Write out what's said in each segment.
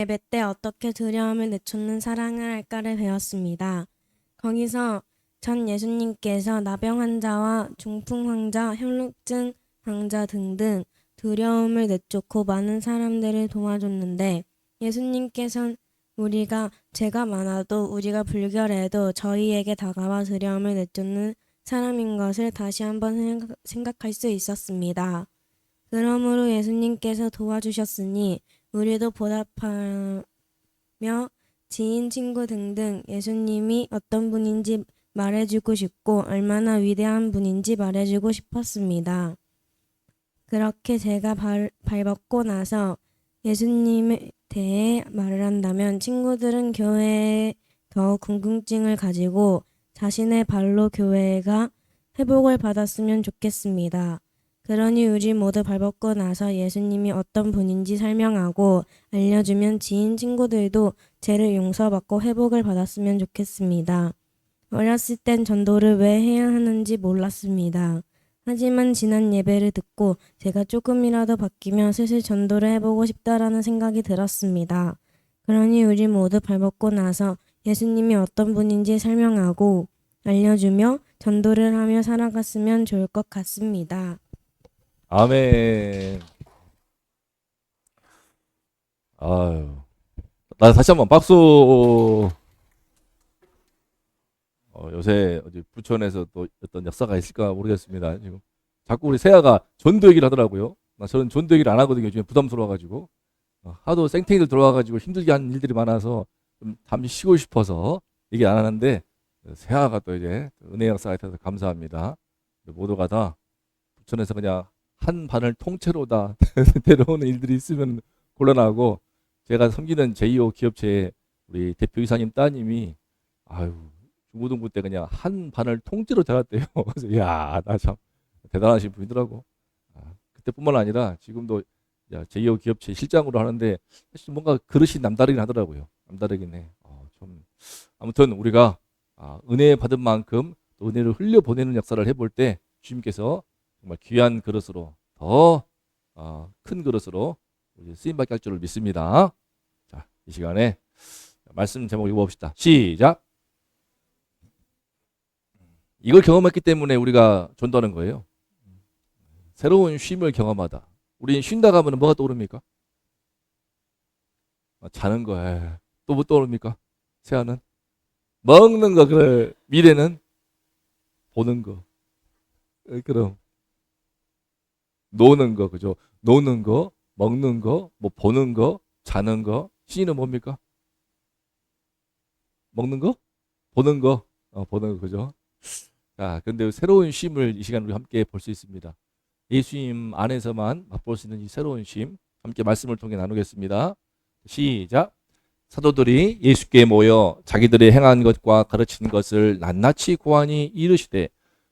예배 때 어떻게 두려움을 늦추는 사랑을 할까를 배웠습니다. 거기서 전 예수님께서 나병 환자와 중풍 환자, 혈루증 환자 등등 두려움을 늦추고 많은 사람들을 도와줬는데 예수님께서는 우리가 죄가 많아도 우리가 불결해도 저희에게 다가와 두려움을 늦추는 사람인 것을 다시 한번 생각할 수 있었습니다. 그러므로 예수님께서 도와주셨으니 우리도 보답하며 지인, 친구 등등 예수님이 어떤 분인지 말해주고 싶고 얼마나 위대한 분인지 말해주고 싶었습니다. 그렇게 제가 발벗고 나서 예수님에 대해 말을 한다면 친구들은 교회에 더 궁금증을 가지고 자신의 발로 교회가 회복을 받았으면 좋겠습니다. 그러니 우리 모두 발벗고 나서 예수님이 어떤 분인지 설명하고 알려주면 지인 친구들도 죄를 용서받고 회복을 받았으면 좋겠습니다. 어렸을 땐 전도를 왜 해야 하는지 몰랐습니다. 하지만 지난 예배를 듣고 제가 조금이라도 바뀌면 슬슬 전도를 해보고 싶다라는 생각이 들었습니다. 그러니 우리 모두 발벗고 나서 예수님이 어떤 분인지 설명하고 알려주며 전도를 하며 살아갔으면 좋을 것 같습니다. 아멘. 아유, 나 다시 한번 박수. 요새 어디 부천에서 또 어떤 역사가 있을까 모르겠습니다. 지금 자꾸 우리 세아가 전도 얘기를 하더라고요. 저는 전도 얘기를 안 하거든요. 요즘에 부담스러워가지고 하도 생태이들 들어와가지고 힘들게 하는 일들이 많아서 좀 잠시 쉬고 싶어서 얘기 안 하는데 세아가 또 이제 은혜 역사가 있어서 감사합니다. 모두가 다 부천에서 그냥 한 반을 통째로 다 데려오는 일들이 있으면 곤란하고 제가 섬기는 제2호 기업체의 우리 대표이사님 따님이 아유 중고등부 때 그냥 한 반을 통째로 데려왔대요. 그래서 야, 나 참 대단하신 분이더라고. 그때뿐만 아니라 지금도 제2호 기업체 실장으로 하는데 사실 뭔가 그릇이 남다르긴 하더라고요. 남다르긴 해. 좀 아무튼 우리가 은혜 받은 만큼 또 은혜를 흘려보내는 역사를 해볼 때 주님께서 정말 귀한 그릇으로 더 큰 그릇으로 쓰임받게 할 줄을 믿습니다. 자, 이 시간에 말씀 제목 읽어봅시다. 시작. 이걸 경험했기 때문에 우리가 전도하는 거예요. 새로운 쉼을 경험하다. 우리 쉰다 가면 뭐가 떠오릅니까? 자는 거. 또 뭐 떠오릅니까? 세아는 먹는 거. 그래. 미래는 보는 거. 그럼 노는 거, 그죠? 노는 거, 먹는 거, 뭐 보는 거, 자는 거. 시는 뭡니까? 먹는 거, 보는 거, 보는 거, 그죠? 자, 근데 새로운 쉼을 이 시간 우리 함께 볼 수 있습니다. 예수님 안에서만 맛볼 수 있는 이 새로운 쉼, 함께 말씀을 통해 나누겠습니다. 시작. 사도들이 예수께 모여 자기들이 행한 것과 가르친 것을 낱낱이 고하니 이르시되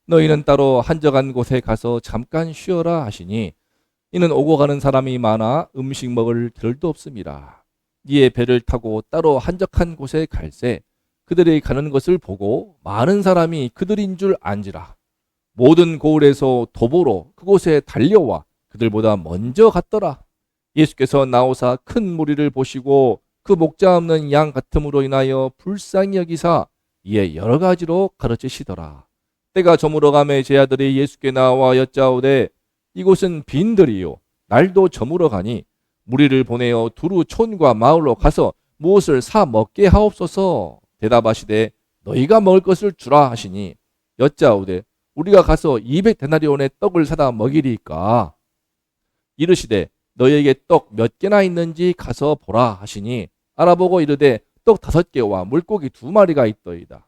너희는 따로 한적한 곳에 가서 잠깐 쉬어라 하시니 이는 오고 가는 사람이 많아 음식 먹을 겨를도 없습니다. 이에 배를 타고 따로 한적한 곳에 갈새 그들이 가는 것을 보고 많은 사람이 그들인 줄 안지라. 모든 고을에서 도보로 그곳에 달려와 그들보다 먼저 갔더라. 예수께서 나오사 큰 무리를 보시고 그 목자 없는 양 같음으로 인하여 불쌍히 여기사 이에 여러 가지로 가르치시더라. 때가 저물어가매 제 아들이 예수께 나와 여짜오되 이곳은 빈들이요 날도 저물어 가니 무리를 보내어 두루 촌과 마을로 가서 무엇을 사 먹게 하옵소서. 대답하시되 너희가 먹을 것을 주라 하시니 여짜오되 우리가 가서 200데나리온의 떡을 사다 먹이리까. 이르시되 너희에게 떡 몇 개나 있는지 가서 보라 하시니 알아보고 이르되 떡 5개와 물고기 2마리가 있더이다.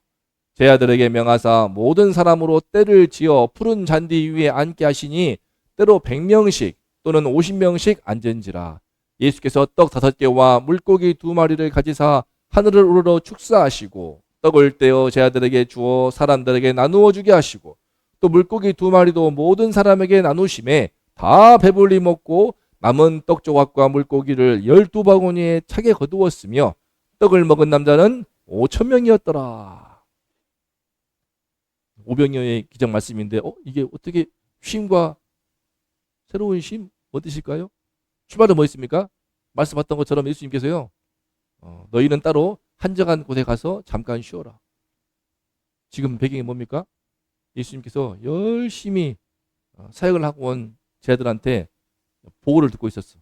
제 아들에게 명하사 모든 사람으로 때를 지어 푸른 잔디 위에 앉게 하시니 때로 100명씩 또는 50명씩 앉은지라. 예수께서 떡 5개와 물고기 2마리를 가지사 하늘을 우러러 축사하시고 떡을 떼어 제 아들에게 주어 사람들에게 나누어 주게 하시고 또 물고기 2마리도 모든 사람에게 나누심에 다 배불리 먹고 남은 떡 조각과 물고기를 12바구니에 차게 거두었으며 떡을 먹은 남자는 5,000명이었더라. 오병이어의 기적 말씀인데 이게 어떻게 쉼과 새로운 쉼 어떠실까요? 출발은 뭐 있습니까? 말씀하셨던 것처럼 예수님께서요 너희는 따로 한적한 곳에 가서 잠깐 쉬어라. 지금 배경이 뭡니까? 예수님께서 열심히 사역을 하고 온 제자들한테 보고를 듣고 있었어.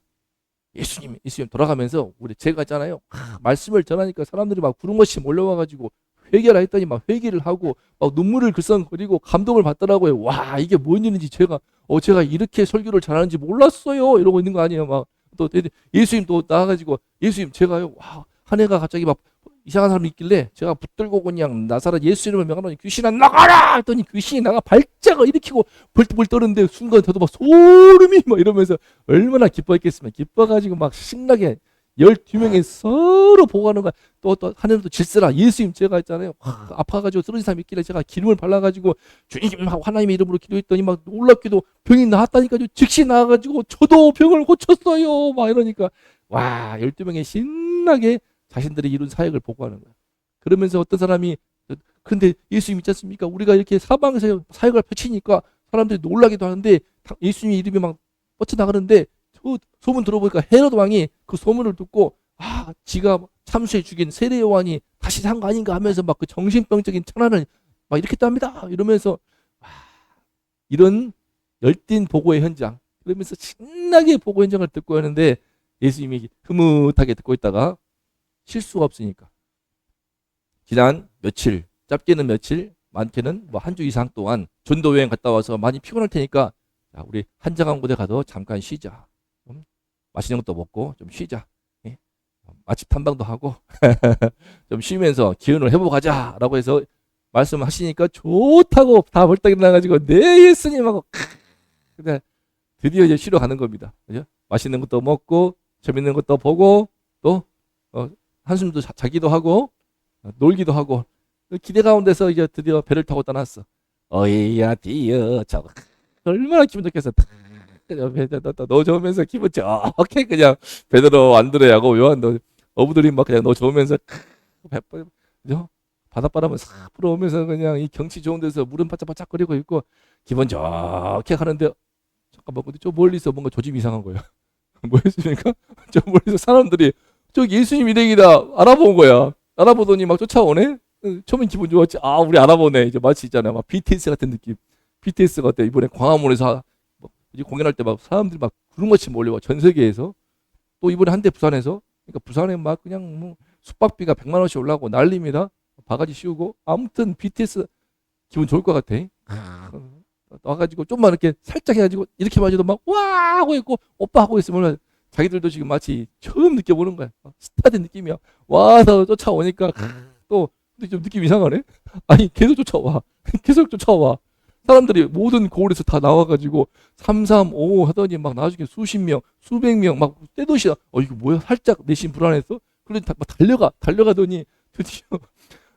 예수님 돌아가면서 우리 제가 있잖아요. 말씀을 전하니까 사람들이 막 구름같이 몰려와가지고 회개하라 했더니 막 회개를 하고 막 눈물을 글썽거리고 감동을 받더라고요. 와, 이게 뭔 일인지 제가 이렇게 설교를 잘하는지 몰랐어요. 이러고 있는 거 아니에요. 막 또 예수님 또 나와가지고 예수님 제가요. 와, 한 해가 갑자기 막 이상한 사람이 있길래 제가 붙들고 그냥 나사렛 예수 이름을 명하노니 귀신아 나가라 했더니 귀신이 나가 발작을 일으키고 벌떡벌 떠는데 순간 저도 막 소름이 막 이러면서 얼마나 기뻐했겠으면 기뻐가지고 막 신나게 12명이 서로 보고하는 거야. 또 하나님 또 질서라 예수님 제가 있잖아요. 아파가지고 쓰러진 사람이 있길래 제가 기름을 발라가지고 주님 하나님의 이름으로 기도했더니 막 놀랍게도 병이 나았다니까요. 즉시 나와가지고 저도 병을 고쳤어요. 막 이러니까 와 12명이 신나게 자신들이 이룬 사역을 보고하는 거야. 그러면서 어떤 사람이 근데 예수님 있지 않습니까? 우리가 이렇게 사방에서 사역을 펼치니까 사람들이 놀라기도 하는데 예수님 이름이 막 뻗쳐나가는데 소문 들어보니까 헤롯 왕이 그 소문을 듣고 지가 참수해 죽인 세례 요한이 다시 산 거 아닌가 하면서 막 그 정신병적인 천한을 막 이렇게 땁니다. 이러면서 이런 열띤 보고의 현장 그러면서 신나게 보고 현장을 듣고 하는데 예수님이 흐뭇하게 듣고 있다가 실수가 없으니까 지난 며칠 짧게는 며칠 많게는 뭐 한 주 이상 동안 전도 여행 갔다 와서 많이 피곤할 테니까 우리 한적한 곳에 가서 잠깐 쉬자. 맛있는 것도 먹고 좀 쉬자. 예? 맛집 탐방도 하고 좀 쉬면서 기운을 회복하자라고 해서 말씀하시니까 좋다고 다 벌떡 일어나가지고 네 예수님하고 드디어 이제 쉬러 가는 겁니다. 그죠? 맛있는 것도 먹고 재밌는 것도 보고 또 한숨도 자기도 하고 놀기도 하고 기대 가운데서 이제 드디어 배를 타고 떠났어. 어이야 디어 저거 얼마나 기분 좋겠어. 너 좋으면서 기분 좋게 그냥 베드로 안드레 야고보 요한 어부들이 막 그냥 너 좋으면서 바닷바람을 싹 불어오면서 그냥 이 경치 좋은 데서 물은 바짝바짝거리고 있고 기분 좋게 하는데 잠깐만 근데 저 멀리서 뭔가 조짐 이상한 거야. 뭐였습니까? 저 멀리서 사람들이 저기 예수님 일행이다 알아본 거야. 알아보더니 막 쫓아오네. 처음엔 기분 좋았지. 우리 알아보네. 이제 마치 있잖아요. 막 BTS 같은 느낌. BTS 같아. 이번에 광화문에서 이제 공연할 때 막 사람들이 막 구름같이 몰려와 전 세계에서 또 이번에 한때 부산에서 그러니까 부산에 막 그냥 뭐 숙박비가 100만 원씩 올라가고 난립니다. 바가지 씌우고 아무튼 BTS 기분 좋을 것 같아. 와가지고 좀만 이렇게 살짝 해가지고 이렇게 마셔도 막 와 하고 있고 오빠 하고 있으면 자기들도 지금 마치 처음 느껴보는 거야. 스타 된 느낌이야. 와서 쫓아오니까 또 근데 좀 느낌 이상하네. 아니 계속 쫓아와. 계속 쫓아와. 사람들이 모든 고을에서 다 나와가지고 3, 3, 5 하더니 막 나중에 수십 명, 수백 명 막 떼도시야. 이거 뭐야? 살짝 내심 불안했어. 그러니 막 달려가더니 드디어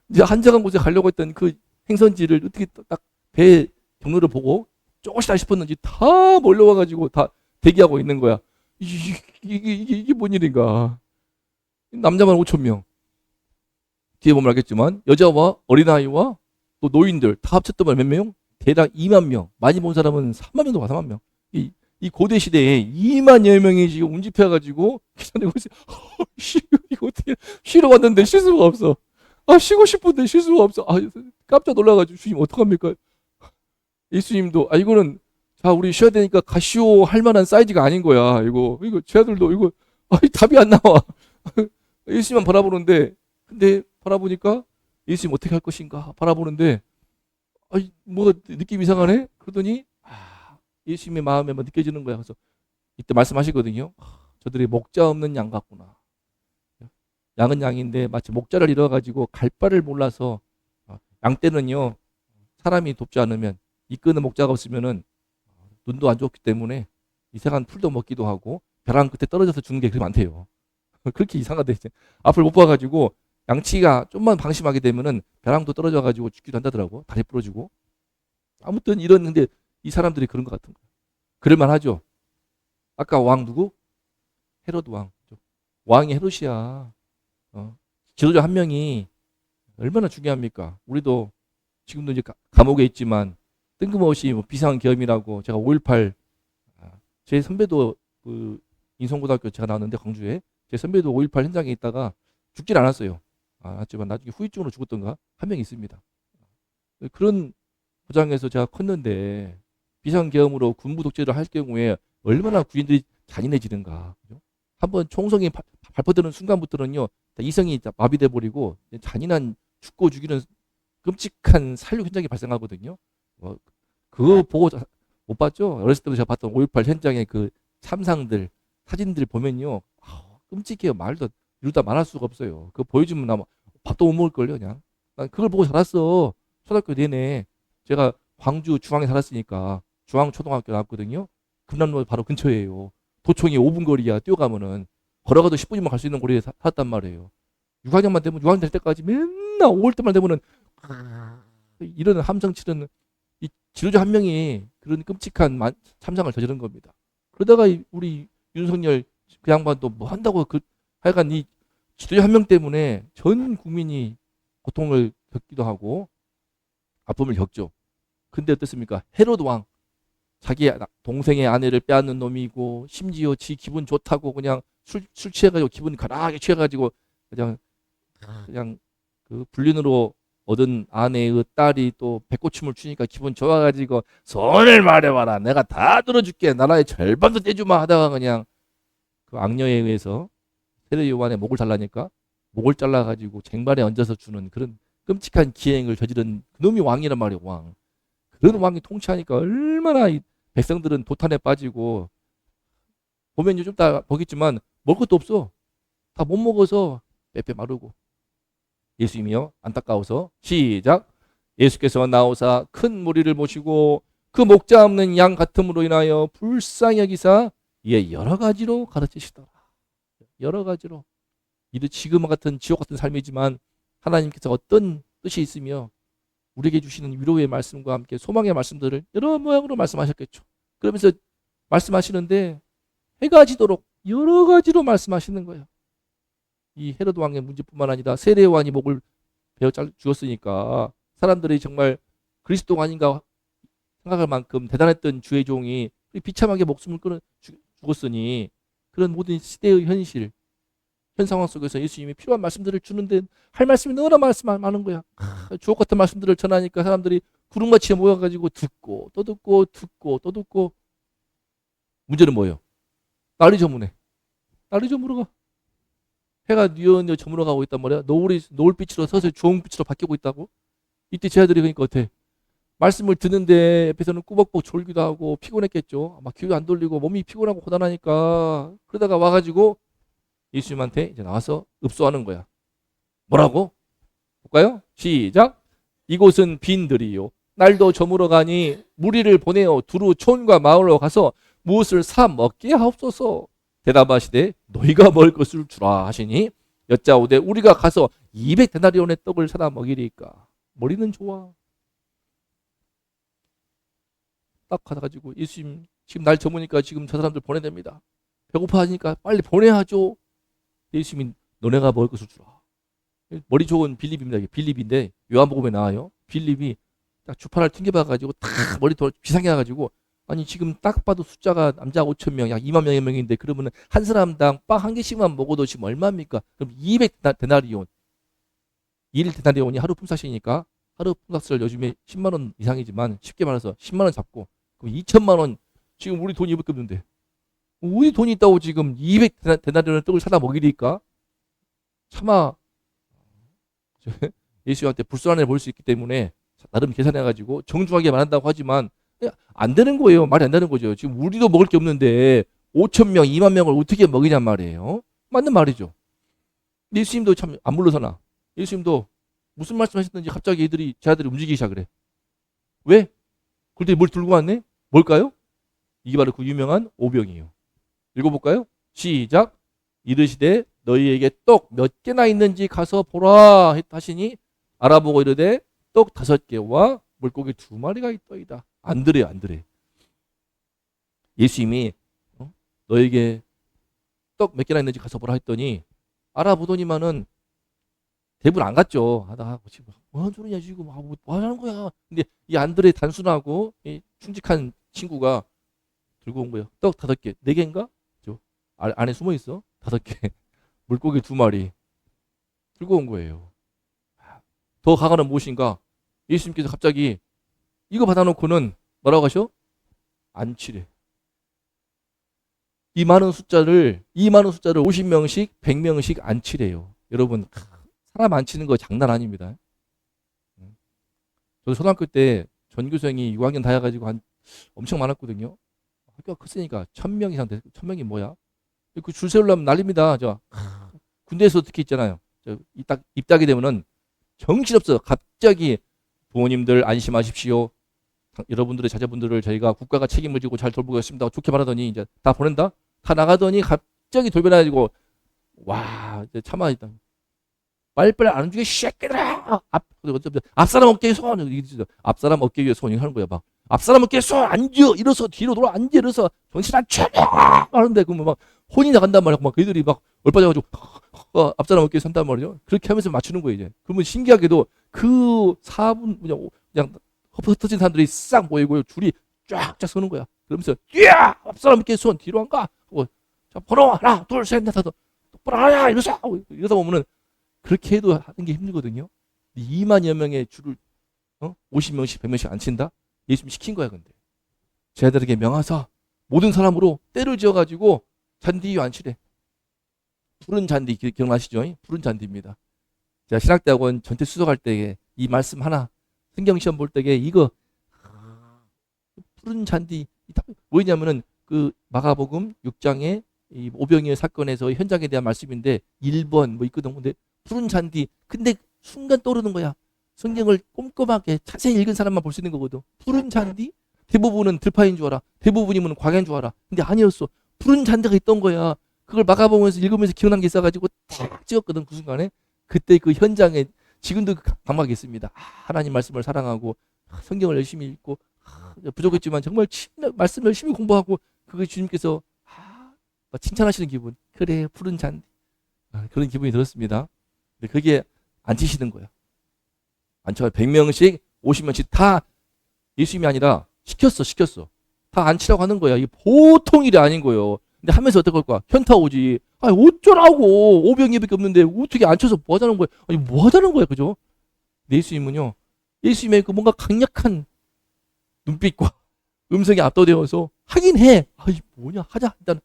이제 한적한 곳에 가려고 했던 그 행선지를 어떻게 딱 배 경로를 보고 조금씩 싶었는지 다 몰려와가지고 다 대기하고 있는 거야. 이게 뭔 일인가? 남자만 5천 명. 뒤에 보면 알겠지만 여자와 어린아이와 또 노인들 다 합쳤더만 몇 명? 대략 2만 명. 많이 본 사람은 3만 명도 봐, 3만 명. 이 고대 시대에 2만여 명이 지금 운집해가지고 기다리고 있어. 이거 어떻게 쉬러 왔는데 쉴 수가 없어. 쉬고 싶은데 쉴 수가 없어. 깜짝 놀라가지고 주님 어떡합니까? 예수님도 이거는 자 우리 쉬어야 되니까 가시오 할 만한 사이즈가 아닌 거야. 이거 쟤들도 이거 답이 안 나와. 예수님만 바라보는데 근데 바라보니까 예수님 어떻게 할 것인가 바라보는데 뭐가 느낌 이상하네? 그러더니 예수님의 마음에만 느껴지는 거야. 그래서 이때 말씀하시거든요. 저들이 목자 없는 양 같구나. 양은 양인데 마치 목자를 잃어가지고 갈 바를 몰라서 양 떼는요 사람이 돕지 않으면 이끄는 목자가 없으면은 눈도 안 좋기 때문에 이상한 풀도 먹기도 하고 벼랑 끝에 떨어져서 죽는 게 그렇게 많대요. 그렇게 이상하대. 앞을 못 봐가지고 양치가 좀만 방심하게 되면은 벼랑도 떨어져가지고 죽기도 한다더라고. 다리 부러지고. 아무튼 이런데 이 사람들이 그런 것 같은 거야. 그럴만하죠. 아까 왕 누구? 헤롯 왕. 왕이 헤롯이야. 지도자 한 명이 얼마나 중요합니까? 우리도 지금도 이제 감옥에 있지만 뜬금없이 뭐 비상계엄이라고 제가 5.18 제 선배도 그 인성고등학교 제가 나왔는데 광주에 제 선배도 5.18 현장에 있다가 죽진 않았어요. 않았지만 나중에 후유증으로 죽었던가 한 명 있습니다. 그런 포장에서 제가 컸는데 비상계엄으로 군부 독재를 할 경우에 얼마나 군인들이 잔인해지는가. 그죠? 한번 총성이 발포되는 순간부터는요, 이성이 마비돼 버리고 잔인한 죽고 죽이는 끔찍한 살육 현장이 발생하거든요. 그거 보고 못 봤죠? 어렸을 때도 제가 봤던 5.18 현장의 그 참상들, 사진들 보면요, 끔찍해요. 말도 이루다 말할 수가 없어요. 그거 보여주면 나 밥도 못 먹을걸요, 그냥. 난 그걸 보고 자랐어. 초등학교 내내. 제가 광주 중앙에 살았으니까 중앙초등학교 나왔거든요. 금남로 바로 근처예요. 도청이 5분 거리야. 뛰어가면은 걸어가도 10분이면 갈 수 있는 거리에 살았단 말이에요. 6학년만 되면 6학년 될 때까지 맨날 5월 때만 되면은 이런 함성 치르는 이 지도자 한 명이 그런 끔찍한 참상을 저지른 겁니다. 그러다가 우리 윤석열 그 양반도 뭐 한다고 하여간 이 지도자 한 명 때문에 전 국민이 고통을 겪기도 하고 아픔을 겪죠. 근데 어떻습니까? 헤로드 왕 자기 동생의 아내를 빼앗는 놈이고 심지어 지 기분 좋다고 그냥 술 취해가지고 기분 가라하게 취해가지고 그냥 그 불륜으로 얻은 아내의 딸이 또 배꼽춤을 추니까 기분 좋아가지고 손을 말해봐라 내가 다 들어줄게 나라의 절반도 떼주마 하다가 그냥 그 악녀에 의해서 세례 요한의 목을 잘라니까 목을 잘라가지고 쟁반에 얹어서 주는 그런 끔찍한 기행을 저지른 그놈이 왕이란 말이에요. 왕. 그런 왕이 통치하니까 얼마나 이 백성들은 도탄에 빠지고 보면 요즘 다 보겠지만 먹을 것도 없어. 다 못 먹어서 빼빼 마르고. 예수님이요 안타까워서 시작. 예수께서 나오사 큰 무리를 모시고 그 목자 없는 양 같음으로 인하여 불쌍히 여기사 이에 여러 가지로 가르치시더라. 여러 가지로. 이도 지금 같은 지옥 같은 삶이지만 하나님께서 어떤 뜻이 있으며 우리에게 주시는 위로의 말씀과 함께 소망의 말씀들을 여러 모양으로 말씀하셨겠죠. 그러면서 말씀하시는데 해가 지도록 여러 가지로 말씀하시는 거예요. 이 헤로드 왕의 문제뿐만 아니라 세례 요한이 목을 베어 죽었으니까 사람들이 정말 그리스도가 아닌가 생각할 만큼 대단했던 주의 종이 비참하게 목숨을 끊어 죽었으니 그런 모든 시대의 현실 현 상황 속에서 예수님이 필요한 말씀들을 주는데 할 말씀이 너무나 많은 거야. 주옥 같은 말씀들을 전하니까 사람들이 구름같이 모여가지고 듣고 또 듣고 듣고 또 듣고 문제는 뭐예요? 날이 저무네. 날이 저물어가. 해가 뉘어뉘어 저물어가고 있단 말이야. 노을빛으로 서서히 주홍빛으로 바뀌고 있다고. 이때 제 아들이 그러니까 어때? 말씀을 듣는데 옆에서는 꾸벅꾸벅 졸기도 하고 피곤했겠죠. 막 귀가 안 돌리고 몸이 피곤하고 고단하니까 그러다가 와가지고 예수님한테 이제 나와서 읍소하는 거야. 뭐라고? 볼까요? 시작. 이곳은 빈들이요. 날도 저물어 가니 무리를 보내어 두루 촌과 마을로 가서 무엇을 사 먹게 하옵소서. 대답하시되 너희가 먹을 것을 주라 하시니 여짜오되 우리가 가서 200데나리온의 떡을 사다 먹이리까. 머리는 좋아. 딱 가가지고 예수님 지금 날 저무니까 지금 저 사람들 보내냅니다. 배고파하니까 빨리 보내야죠. 예수님이 너네가 먹을 것을 주라. 머리 좋은 빌립입니다. 빌립인데 요한복음에 나와요. 빌립이 딱 주파를 튕겨봐가지고 딱 머리 비상해가지고 아니 지금 딱 봐도 숫자가 남자 5천 명, 약 2만 명인데 그러면 한 사람당 빵 한 개씩만 먹어도 지금 얼마입니까? 그럼 200데나리온. 1데나리온이 하루 품삯이니까 하루 품삯을 요즘에 10만 원 이상이지만 쉽게 말해서 10만 원 잡고 그럼 2천만 원 지금 우리 돈이 이밖에 없는데 우리 돈이 있다고 지금 200데나리온의 떡을 사다 먹이니까 차마 예수한테 불순한을 볼 수 있기 때문에 나름 계산해가지고 정중하게 말한다고 하지만 안 되는 거예요. 말이 안 되는 거죠. 지금 우리도 먹을 게 없는데 5천 명, 2만 명을 어떻게 먹이냔 말이에요. 맞는 말이죠. 예수님도 참 안 물러서나. 예수님도 무슨 말씀하셨는지 갑자기 제 아들이 움직이기 시작을 해. 왜? 그런데 뭘 들고 왔네? 뭘까요? 이게 바로 그 유명한 오병이에요. 읽어볼까요? 시작. 이르시되 너희에게 떡 몇 개나 있는지 가서 보라 하시니 알아보고 이르되 떡 5개와 물고기 2마리가 있더이다. 안 들어요, 안 들어요. 예수님이 너에게 떡 몇 개나 있는지 가서 보라 했더니 알아보더니만은 대부분 안 갔죠. 뭐 하는 소리냐 지금 뭐 하는 거야. 근데 이 안드레 단순하고 이 충직한 친구가 들고 온 거예요. 떡 5개, 4개인가? 안에 숨어 있어. 5개. 물고기 2마리. 즐거운 거예요. 더 강한은 무엇인가? 예수님께서 갑자기 이거 받아놓고는 뭐라고 하셔? 안 치래. 이 많은 숫자를 50명씩 100명씩 안 치래요. 여러분, 사람 안 치는 거 장난 아닙니다. 저도 초등학교 때 전교생이 6학년 다 해가지고 엄청 많았거든요. 학교가 컸으니까 1000명 이상 됐. 1000명이 뭐야? 그 줄 세우려면 난립니다. 군대에서 특히 있잖아요. 입닥이 되면은 정신없어. 갑자기 부모님들 안심하십시오. 여러분들의 자제분들을 저희가 국가가 책임을 지고 잘 돌보겠습니다. 좋게 말하더니 이제 다 보낸다. 다 나가더니 갑자기 돌변해가지고 와 이제 참아 있다. 빨리빨리 안 움직여 새끼들아. 앞사람 어깨 위에 손. 앞사람 어깨 위에 손 하는 거야 막. 앞사람 어깨 위에 손 앉아 일어서 뒤로 돌아 앉아 일어서 정신 안 차려 하는데 그러면 막 혼이 나간단 말이야. 막 그들이 막 얼빠져가지고 앞사람 어깨에 선단 말이죠. 그렇게 하면서 맞추는 거예요 이제. 그러면 신기하게도 그 4분 그냥 흩어진 사람들이 싹 모이고 줄이 쫙쫙 서는 거야. 그러면서 뛰어! 앞사람 어깨에 손 뒤로 안 가. 자 번호 하나 둘 셋 넷 다섯 똑바로 하야 이러서 이러다 보면은 그렇게 해도 하는 게 힘들거든요. 2만여 명의 줄을 50명씩 100명씩 안 친다? 예수님 시킨 거야 근데. 제자들에게 명하사 모든 사람으로 때를 지어가지고 잔디 위에 앉히래. 푸른 잔디 기억나시죠? 푸른 잔디입니다. 제가 신학대학원 전체 수석할 때 이 말씀 하나 성경 시험 볼 때에 이거 푸른 잔디 뭐냐면은 그 마가복음 6장의 이 오병이어 사건에서 현장에 대한 말씀인데 1번 뭐 있거든. 근데 푸른 잔디 근데 순간 떠오르는 거야. 성경을 꼼꼼하게 자세히 읽은 사람만 볼 수 있는 거거든. 푸른 잔디? 대부분은 들판인 줄 알아. 대부분이면 광야인 줄 알아. 근데 아니었어. 푸른 잔디가 있던 거야. 그걸 마가복음에서 읽으면서 기억난 게 있어가지고 탁 찍었거든. 그 순간에. 그때 그 현장에 지금도 감각이 있습니다. 하나님 말씀을 사랑하고 성경을 열심히 읽고 부족했지만 정말 말씀 열심히 공부하고 그걸 주님께서 칭찬하시는 기분. 그래 푸른 잔디. 그런 기분이 들었습니다. 근데 그게 안 치시는 거야. 안 쳐요. 100명씩 50명씩 다 예수님이 아니라 시켰어. 다 안 치라고 하는 거야. 이게 보통 일이 아닌 거예요. 근데 하면서 어떡 할 거야? 현타 오지. 어쩌라고. 500명밖에 없는데 어떻게 안 쳐서 뭐 하자는 거야? 뭐 하자는 거야. 그죠? 예수님은요. 예수님의 그 뭔가 강력한 눈빛과 음성이 압도되어서 하긴 해. 뭐냐 하자. 일단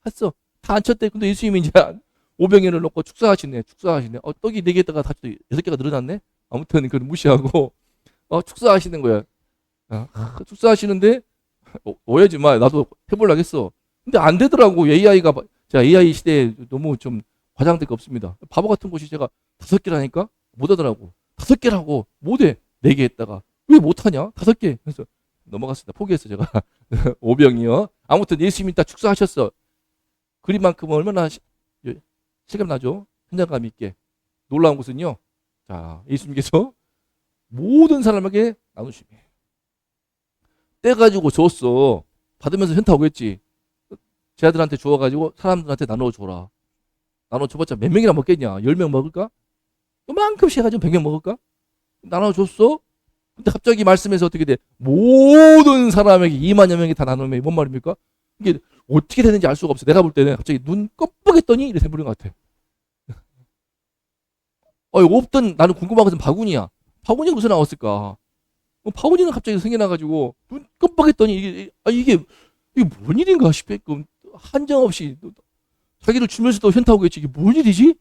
했어. 다 안 쳤대. 근데 예수님이 이제 500명을 놓고 축사하시네. 떡이 4개에다가 다 6개가 늘어났네. 아무튼 그걸 무시하고 축사하시는 거야. 축사하시는데 오해하지 마. 나도 해보려고 했어. 근데 안 되더라고. 제가 AI 시대에 너무 좀 과장될 거 없습니다. 바보 같은 곳이 제가 5개라니까 못 하더라고. 5개라고 못해. 4개 했다가 왜 못하냐? 5개. 그래서 넘어갔습니다. 포기했어 제가. 5병이요. 아무튼 예수님이 다 축사하셨어. 그림만큼 얼마나 실감나죠? 현장감 있게. 놀라운 것은요. 자, 예수님께서 모든 사람에게 나누시며 떼가지고 줬어. 받으면서 현타 오겠지. 제 아들한테 주워가지고 사람들한테 나눠줘라. 나눠줘봤자 몇 명이나 먹겠냐? 10명 먹을까? 요만큼씩 해가지고 100명 먹을까? 나눠줬어? 근데 갑자기 말씀에서 어떻게 돼? 모든 사람에게 2만여 명이 다 나누면 뭔 말입니까? 이게 어떻게 되는지 알 수가 없어. 내가 볼 때는 갑자기 눈 껌뻑했더니 이렇게 돼버린 것 같아. 없던 나는 궁금한 것은 바구니야. 바구니가 무슨 나왔을까? 바구니는 갑자기 생겨나가지고 눈 껌뻑했더니 이게 뭔 일인가 싶게끔 한정없이 자기를 주면서도 현타 오겠지. 이게 뭔 일이지?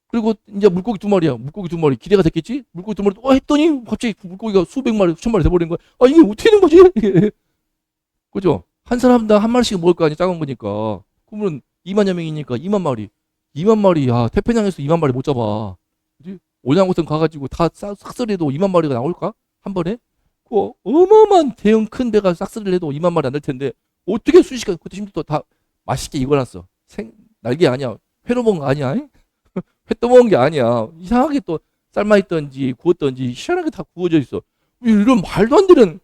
그리고 이제 물고기 2마리야. 물고기 2마리 기대가 됐겠지? 물고기 2마리 또 했더니 갑자기 물고기가 수백 마리, 수천 마리 돼버린 거야. 이게 어떻게 된 거지? 그죠? 한 사람당 한 마리씩 먹을 거 아니야. 작은 거니까. 그러면 2만여 명이니까 2만 마리. 2만 마리. 야, 태평양에서 2만 마리 못 잡아. 그지? 오냥우선 가가지고 다 싹쓸이해도 2만 마리가 나올까? 한 번에? 그 어마어마한 대형 큰 배가 싹쓸이를 해도 2만 마리 안 될 텐데 어떻게 순식간 그때 심지어 다 맛있게 익어놨어. 날개 아니야. 회로 먹은 거 아니야. 회 떠먹은 게 아니야. 이상하게 또 삶아있던지 구웠던지 희한하게 다 구워져 있어. 이런 말도 안 되는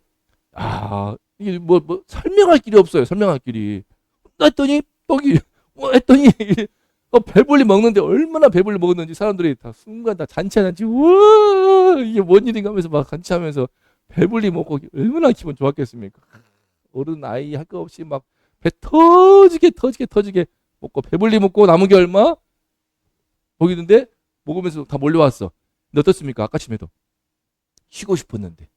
이게 뭐 설명할 길이 없어요. 설명할 길이. 했더니 떡이 했더니 배불리 먹는데 얼마나 배불리 먹었는지 사람들이 다 순간 다 잔치하는지 우와 이게 뭔 일인가 하면서 막 잔치하면서 배불리 먹고 얼마나 기분 좋았겠습니까? 어른 아이 할 거 없이 막 배 터지게 먹고 배불리 먹고 남은 게 얼마? 거기 있는데 먹으면서 다 몰려왔어. 근데 어떻습니까? 아까 침에도 쉬고 싶었는데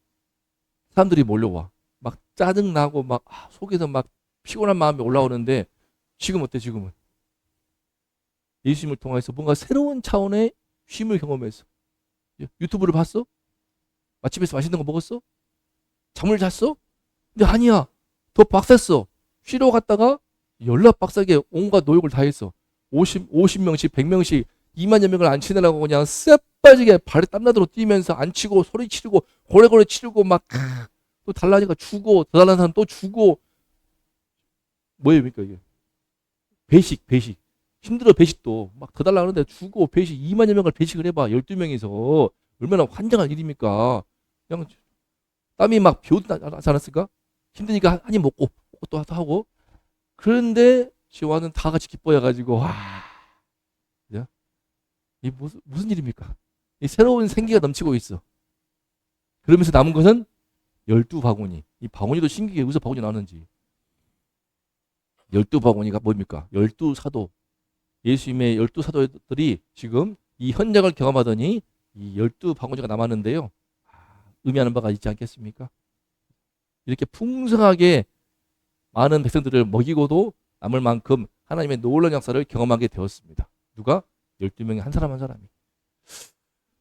사람들이 몰려와. 막 짜증나고 막 속에서 막 피곤한 마음이 올라오는데 지금 어때 지금은? 예수님을 통해서 뭔가 새로운 차원의 쉼을 경험했어. 유튜브를 봤어? 맛집에서 맛있는 거 먹었어? 잠을 잤어? 근데 아니야. 더 빡셌어. 쉬러 갔다가 연락 빡세게 온갖 노력을 다 했어. 50명씩, 100명씩, 2만여 명을 안 치느라고 그냥 쎄빠지게 발에 땀나도록 뛰면서 안 치고 소리 치르고 고래고래 치르고 막 또 달라니까 주고 더 달라는 사람 또 주고 뭐입니까 이게? 배식. 힘들어 배식도 막 더 달라 그러는데 주고 배식 2만여 명을 배식을 해봐. 12명이서 얼마나 환장할 일입니까? 그냥 땀이 막 비오지 않았을까? 힘드니까 한 입 먹고 또 하고 그런데 지와는 다 같이 기뻐해가지고 와, 이 무슨 일입니까? 이 새로운 생기가 넘치고 있어. 그러면서 남은 것은 12바구니. 이 바구니도 신기해. 어디서 바구니 나왔는지. 12바구니가 뭡니까? 12사도. 예수님의 12사도들이 지금 이 현장을 경험하더니 이 12바구니가 남았는데요. 의미하는 바가 있지 않겠습니까? 이렇게 풍성하게 많은 백성들을 먹이고도 남을 만큼 하나님의 놀라운 역사를 경험하게 되었습니다. 누가? 12명의 한 사람 한 사람이.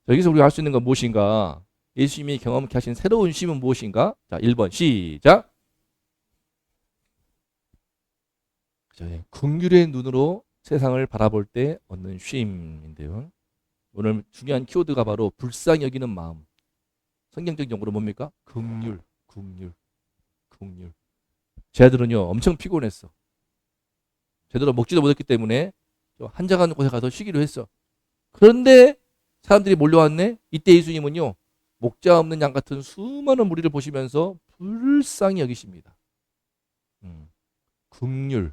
여기서 우리가 할 수 있는 건 무엇인가? 예수님이 경험케 하신 새로운 쉼은 무엇인가? 자, 1번 시작. 긍휼의 눈으로 세상을 바라볼 때 얻는 쉼인데요. 오늘 중요한 키워드가 바로 불쌍히 여기는 마음. 성경적 용어로 뭡니까? 긍휼. 제 아들은요 엄청 피곤했어. 제대로 먹지도 못했기 때문에 한적한 곳에 가서 쉬기로 했어. 그런데 사람들이 몰려왔네. 이때 예수님은요 목자 없는 양 같은 수많은 무리를 보시면서 불쌍히 여기십니다. 긍휼.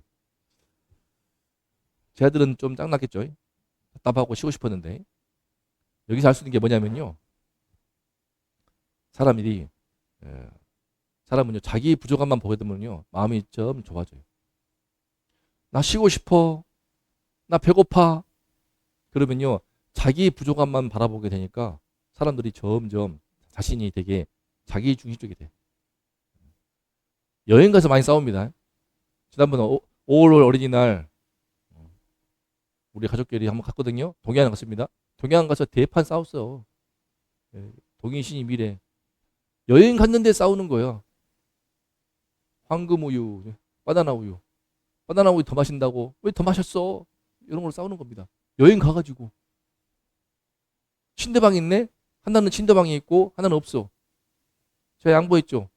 제 아들은 좀 짱났겠죠. 답답하고 쉬고 싶었는데 여기서 할 수 있는 게 뭐냐면요. 사람은요 자기 부족함만 보게 되면요 마음이 좀 좁아져요. 나 쉬고 싶어. 나 배고파. 그러면요 자기 부족함만 바라보게 되니까 사람들이 점점 자신이 되게 자기 중심적이 돼. 여행 가서 많이 싸웁니다. 지난번 5월 어린이날 우리 가족끼리 한번 갔거든요. 동해안 갔습니다. 동해안 가서 대판 싸웠어. 동해신이 미래. 여행 갔는데 싸우는 거야. 황금우유, 바나나 우유. 바나나 우유 더 마신다고. 왜 더 마셨어? 이런 걸로 싸우는 겁니다. 여행 가가지고. 침대방 있네? 하나는 침대방에 있고 하나는 없어. 제가 양보했죠.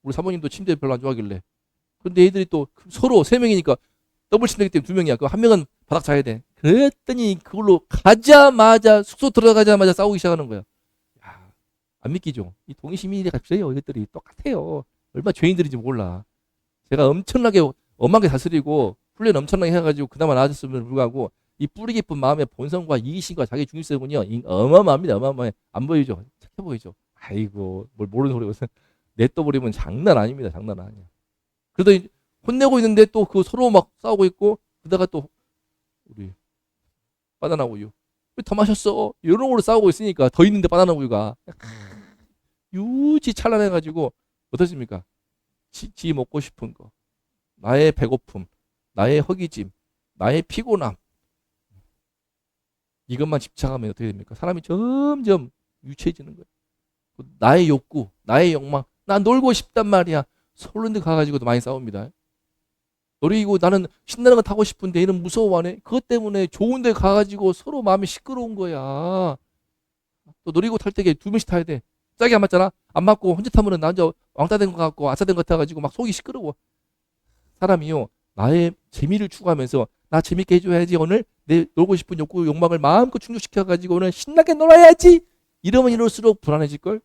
우리 사모님도 침대 별로 안 좋아하길래. 그런데 애들이 또 서로 3명이니까 더블 침대기 때문에 2명이야. 그 한 명은 바닥 자야 돼. 그랬더니 그걸로 가자마자 숙소 들어가자마자 싸우기 시작하는 거야. 야, 안 믿기죠? 이 동의시민이가 그래요. 이것들이 똑같아요. 얼마나 죄인들인지 몰라. 제가 엄청나게 엄하게 다스리고 훈련 엄청나게 해가지고 그나마 나아졌음에도 불구하고 이 뿌리 깊은 마음의 본성과 이기심과 자기 중심성은요 어마어마합니다. 어마어마해. 안 보이죠? 착해 보이죠? 아이고 뭘 모르는 소리고 냅둬버리면 장난 아닙니다. 장난 아니야. 그래도 혼내고 있는데 또 그 서로 막 싸우고 있고 그러다가 또 우리 바나나 우유 왜 더 마셨어? 이런 걸로 싸우고 있으니까 더 있는데 바나나 우유가 유지 찬란해가지고 어떻습니까? 지 먹고 싶은 거, 나의 배고픔, 나의 허기짐, 나의 피곤함 이것만 집착하면 어떻게 됩니까? 사람이 점점 유치해지는 거예요. 나의 욕구, 나의 욕망, 나 놀고 싶단 말이야. 서울랜드 가가지고도 많이 싸웁니다. 놀이기구 나는 신나는 거 타고 싶은데 얘는 무서워하네. 그것 때문에 좋은 데 가가지고 서로 마음이 시끄러운 거야. 또 놀이기구 탈 때 2명씩 타야 돼. 짝이 안 맞잖아. 안 맞고 혼자 타면은 나 혼자 왕따 된 거 같고 아싸 된 거 같아가지고 막 속이 시끄러워. 사람이요 나의 재미를 추구하면서 나 재밌게 해줘야지. 오늘 내 놀고 싶은 욕구 욕망을 마음껏 충족시켜가지고 오늘 신나게 놀아야지. 이러면 이럴수록 불안해질걸.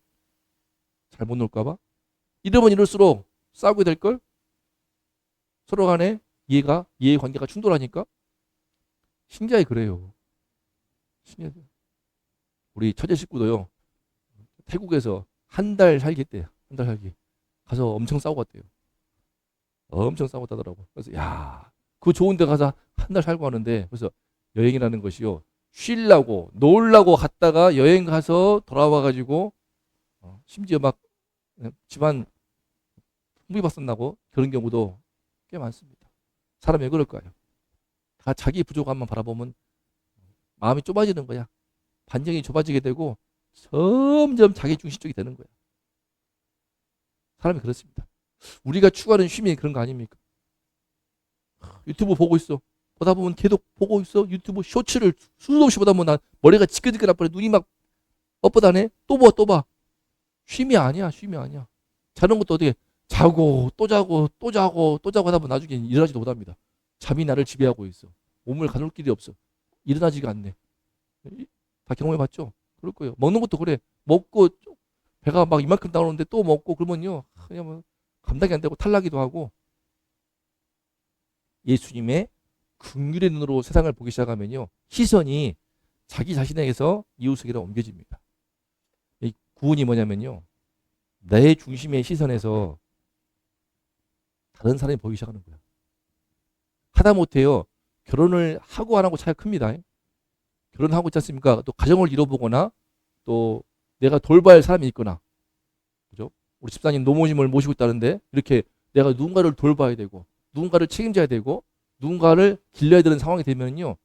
잘 못 놀까봐. 이러면 이럴수록 싸우게 될걸. 서로 간에 이해 관계가 충돌하니까. 신기하게 그래요. 신기하게. 우리 처제 식구도요 태국에서 한 달 살기 했대요. 한 달 살기 가서 엄청 싸우고 왔대요. 엄청 싸웠다더라고. 그래서 야, 그 좋은 데 가서 한 달 살고 하는데 그래서 여행이라는 것이요 쉬려고 놀라고 갔다가 여행 가서 돌아와 가지고 심지어 막 집안 풍비박산나고 그런 경우도 꽤 많습니다. 사람이 왜 그럴까요? 다 자기 부족함만 바라보면 마음이 좁아지는 거야. 반경이 좁아지게 되고 점점 자기 중심적이 되는 거야. 사람이 그렇습니다. 우리가 추구하는 쉼이 그런 거 아닙니까? 유튜브 보고 있어. 보다 보면 계속 보고 있어. 유튜브 쇼츠를 수도 없이 보다 보면 난 머리가 지끈지끈 아프네. 눈이 막 뻣뻣하네. 또 봐, 또 봐. 쉼이 아니야. 쉼이 아니야. 자는 것도 어떻게 자고 또 자고 또 자고 또 자고 하다 보면 나중에 일어나지도 못합니다. 잠이 나를 지배하고 있어. 몸을 가눌 길이 없어. 일어나지가 않네. 다 경험해봤죠? 그럴 거예요. 먹는 것도 그래. 먹고 배가 막 이만큼 나오는데 또 먹고 그러면요. 그냥 뭐 감당이 안 되고 탈나기도 하고. 예수님의 긍휼의 눈으로 세상을 보기 시작하면요. 시선이 자기 자신에게서 이웃에게로 옮겨집니다. 이 구원이 뭐냐면요. 내 중심의 시선에서 다른 사람이 보이기 시작하는 거야. 하다못해요. 결혼을 하고 안 하고 차이가 큽니다. 결혼하고 있지 않습니까? 또 가정을 이뤄보거나 또 내가 돌봐야 할 사람이 있거나, 그죠? 우리 집사님 노모님을 모시고 있다는데 이렇게 내가 누군가를 돌봐야 되고 누군가를 책임져야 되고 누군가를 길러야 되는 상황이 되면요.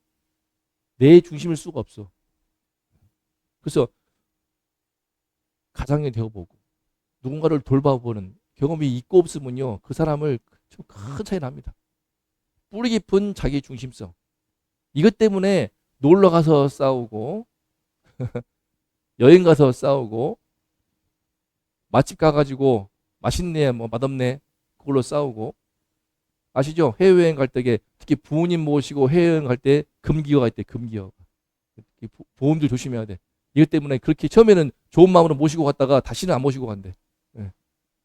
내 중심일 수가 없어. 그래서 가장이 되어보고 누군가를 돌봐보는 경험이 있고 없으면요. 그 사람을 좀 큰 차이 납니다. 뿌리 깊은 자기 중심성. 이것 때문에 놀러 가서 싸우고 여행 가서 싸우고 맛집 가가지고 맛있네 뭐 맛없네 그걸로 싸우고 아시죠? 해외여행 갈 때 특히 부모님 모시고 해외여행 갈 때 금기어가 있대. 금기어. 보험도 조심해야 돼. 이것 때문에 그렇게 처음에는 좋은 마음으로 모시고 갔다가 다시는 안 모시고 간대.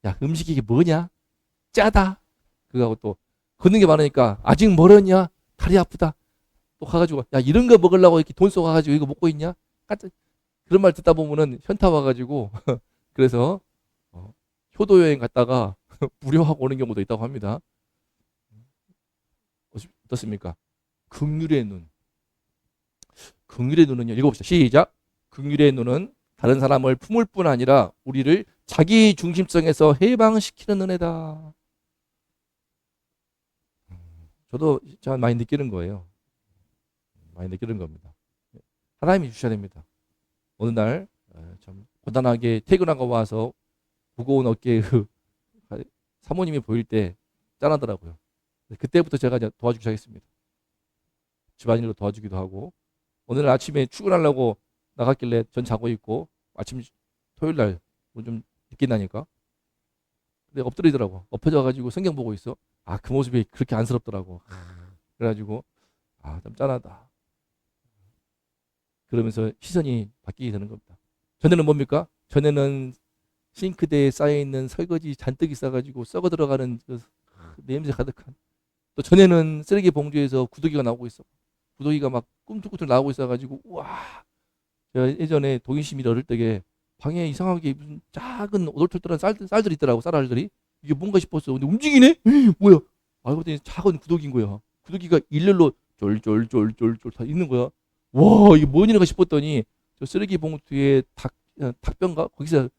야 음식이 이게 뭐냐? 짜다. 그거하고 또 걷는 게 많으니까 아직 멀었냐? 다리 아프다. 또 가가지고 야 이런 거 먹으려고 이렇게 돈 쏘가지고 이거 먹고 있냐? 그런 말 듣다 보면은 현타 와가지고 그래서 효도 여행 갔다가 무료하고 오는 경우도 있다고 합니다. 어떻습니까? 긍휼의 눈. 긍휼의 눈은요. 읽어봅시다. 시작. 긍휼의 눈은 다른 사람을 품을 뿐 아니라 우리를 자기 중심성에서 해방시키는 은혜다. 저도 진짜 많이 느끼는 거예요. 많이 느끼는 겁니다. 하나님이 주셔야 됩니다. 어느 날 참 고단하게 퇴근하고 와서 무거운 어깨에 사모님이 보일 때 짠하더라고요. 그때부터 제가 이제 도와주기 시작했습니다. 집안일로 도와주기도 하고 오늘 아침에 출근하려고 나갔길래 전 자고 있고 아침 토요일 날 좀 늦게 나니까 근데 엎드리더라고. 엎어져가지고 성경 보고 있어. 아, 그 모습이 그렇게 안쓰럽더라고. 그래가지고 좀 짠하다. 그러면서 시선이 바뀌게 되는 겁니다. 전에는 뭡니까? 전에는 싱크대에 쌓여있는 설거지 잔뜩 있어가지고 썩어 들어가는 그 냄새 가득한 또 전에는 쓰레기 봉투에서 구더기가 나오고 있어. 구더기가 막 꿈틀꿈틀 나오고 있어가지고 우와. 제가 예전에 동인시민 어릴 때에 방에 이상하게 무슨 작은 오돌토돌한 쌀들이 있더라고. 쌀알들이. 이게 뭔가 싶었어. 근데 움직이네? 에이, 뭐야? 알고 봤더니 작은 구더기인 거야. 구더기가 일렬로 쫄쫄쫄쫄쫄 다 있는 거야. 와 이게 뭔 일인가 싶었더니 저 쓰레기 봉투에 닭뼈인가? 거기서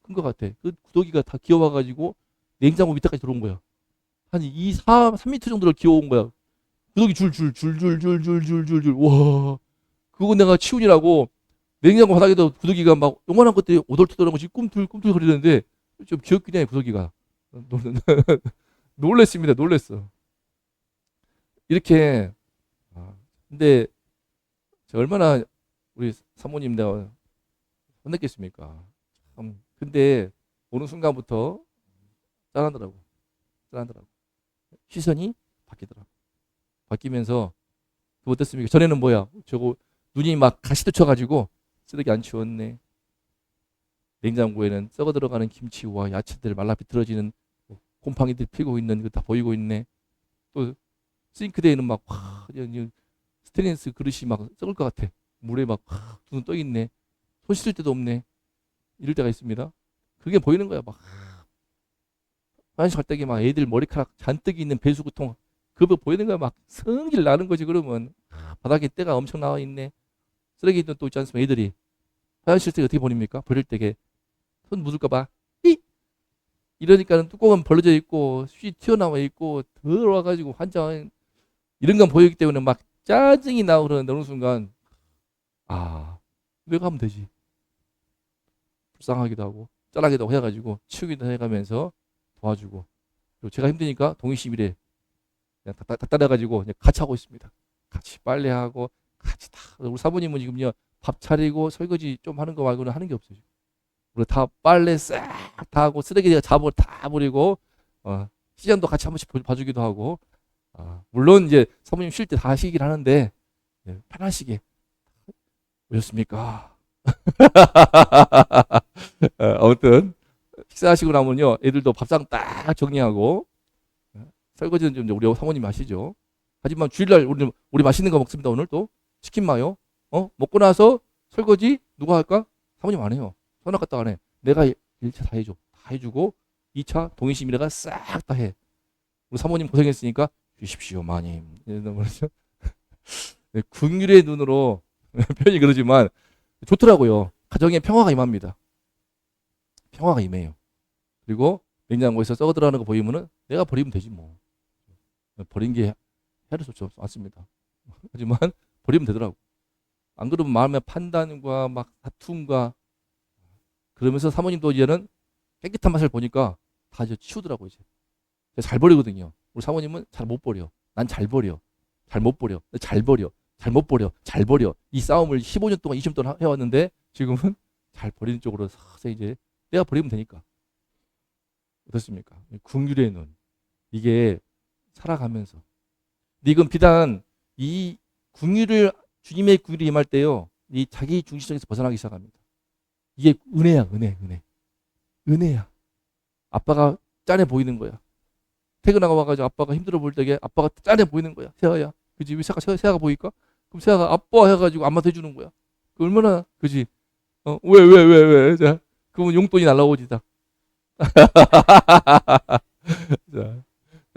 큰 것 같아. 그 구더기가 다 기어와가지고 냉장고 밑에까지 들어온 거야. 한 3m 정도를 기어온 거야. 구더기 줄줄줄줄줄줄줄줄. 와 그거 내가 치우느라고 냉장고 바닥에도 구더기가 막 요만한 것들이 오돌토돌한 것이 꿈틀꿈틀 거리는데 좀 귀엽긴 해 구더기가. 놀랬습니다. 놀랬어. 이렇게 근데 얼마나 우리 사모님 내가 혼냈겠습니까? 근데 어느 순간부터 짠하더라고. 짠하더라고. 시선이 바뀌더라고. 바뀌면서 그 어땠습니까? 전에는 뭐야? 저거 눈이 막 가시도 쳐가지고 쓰레기 안 치웠네. 냉장고에는 썩어 들어가는 김치와 야채들 말라 비틀어지는 곰팡이들 피고 있는 거 다 보이고 있네. 또 싱크대에는 막 스테인리스 그릇이 막 썩을 것 같아. 물에 막 둥둥 떠 있네. 손 씻을 때도 없네. 이럴 때가 있습니다. 그게 보이는 거야. 막 화장실 갈 때에 막 애들 머리카락 잔뜩 있는 배수구통 그거 보이는 거야. 막 성질 나는 거지. 그러면 바닥에 때가 엄청 나와 있네. 쓰레기도 또 있지 않습니까? 애들이 화장실 쓰레기 어떻게 버립니까? 버릴 때게 손 묻을까봐 이러니까는 뚜껑은 벌어져 있고 씨 튀어나와 있고 더러워가지고 환장 이런 건 보이기 때문에 막 짜증이 나고 그러는데 어느 순간 내가 하면 되지. 불쌍하기도 하고 짠하기도 하고 해가지고 치우기도 해가면서 도와주고 그리고 제가 힘드니까 동의시민에 그냥 다 따라가지고 그냥 같이 하고 있습니다. 같이 빨래하고 같이 다 우리 사부님은 지금요 밥 차리고 설거지 좀 하는 거 말고는 하는 게 없어요. 그리고 다 빨래 싹 다 하고 쓰레기 잡아 다 버리고 시장도 같이 한 번씩 봐주기도 하고 물론 이제 사부님 쉴 때 다 하시긴 하는데 편하시게 오셨습니까? 아무튼 식사하시고 나면요 애들도 밥상 딱 정리하고 설거지는 좀 이제 우리 사모님이 하시죠. 하지만 주일날 우리 맛있는 거 먹습니다. 오늘 또 치킨 마요. 먹고 나서 설거지 누가 할까? 사모님 안 해요. 전화 갔다 안 해. 내가 1차 다 해줘. 다 해주고 2차 동의시민회가 싹 다 해. 우리 사모님 고생했으니까 주십시오 마님. 이런 거죠. 네, 긍휼의 눈으로 표현이 그러지만 좋더라고요. 가정에 평화가 임합니다. 평화가 임해요. 그리고 냉장고에서 썩어 들어가는 거 보이면은 내가 버리면 되지 뭐. 버린 게 해를 수 없습니다. 하지만 버리면 되더라고. 안 그러면 마음의 판단과 막 다툼과 그러면서 사모님도 이제는 깨끗한 맛을 보니까 다 이제 치우더라고 이제. 잘 버리거든요. 우리 사모님은 잘 못 버려. 난 잘 버려. 잘 못 버려. 잘 버려. 잘 못 버려. 잘 버려. 이 싸움을 15년 동안 20년 동안 해왔는데 지금은 잘 버리는 쪽으로 서서 이제 내가 버리면 되니까. 어떻습니까? 긍휼의 눈. 이게 살아가면서. 근데 이건 비단 이 긍휼을 주님의 긍휼이 임할 때요. 이 자기 중심성에서 벗어나기 시작합니다. 이게 은혜야, 은혜야. 아빠가 짠해 보이는 거야. 퇴근하고 와가지고 아빠가 힘들어 보일 때에 아빠가 짠해 보이는 거야. 세아야. 그지? 왜 세아가 보일까? 그럼 세아가 아빠 해가지고 안마도 해주는 거야. 그 얼마나, 그지? 왜. 자, 그러면 용돈이 날라오지, 다. 자,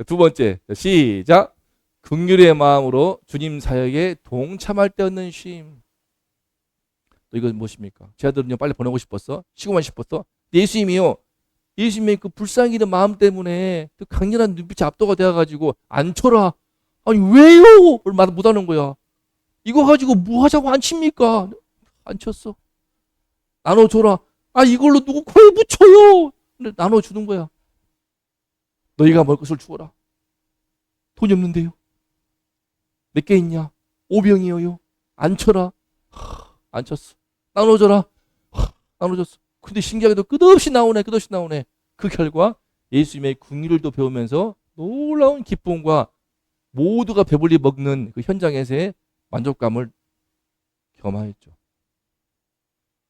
두 번째. 자, 시작. 긍휼의 마음으로 주님 사역에 동참할 때 얻는 쉼. 또 이건 무엇입니까? 제 아들은요, 빨리 보내고 싶었어. 쉬고만 싶었어. 예수님이요. 예수님의 그 불쌍히 는 마음 때문에 그 강렬한 눈빛이 압도가 되어가지고 안 쳐라. 아니 왜요? 말 못하는 거야. 이거 가지고 뭐 하자고 안 칩니까? 안 쳤어. 나눠줘라. 이걸로 누구 코에 붙여요. 근데 나눠주는 거야. 너희가 먹을 것을 주어라. 돈이 없는데요. 몇 개 있냐? 5병이에요. 안 쳐라. 안 쳤어. 나눠줘라. 나눠줬어. 근데 신기하게도 끝없이 나오네. 그 결과 예수님의 긍휼을 또 배우면서 놀라운 기쁨과 모두가 배불리 먹는 그 현장에서의 만족감을 경험하였죠.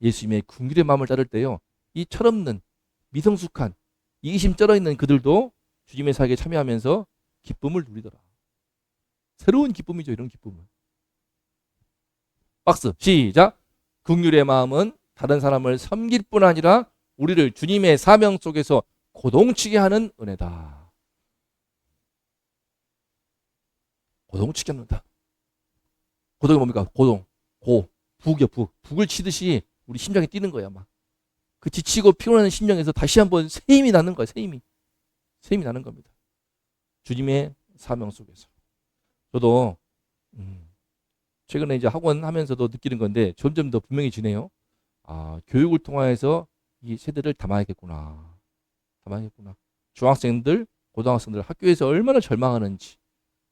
예수님의 긍휼의 마음을 따를 때요. 이 철없는 미성숙한 이기심 쩔어있는 그들도 주님의 사역에 참여하면서 기쁨을 누리더라. 새로운 기쁨이죠. 이런 기쁨은. 박스 시작. 긍휼의 마음은 다른 사람을 섬길 뿐 아니라 우리를 주님의 사명 속에서 고동치게 하는 은혜다. 고동치게 합니다. 고동이 뭡니까? 고동. 북이요, 북. 북을 치듯이 우리 심장이 뛰는 거야, 막. 그 지치고 피곤한 심령에서 다시 한번 새 힘이 나는 거야, 새 힘이 나는 겁니다. 주님의 사명 속에서. 저도, 최근에 이제 학원 하면서도 느끼는 건데 점점 더 분명해지네요. 교육을 통해서 이 세대를 담아야겠구나. 중학생들, 고등학생들 학교에서 얼마나 절망하는지.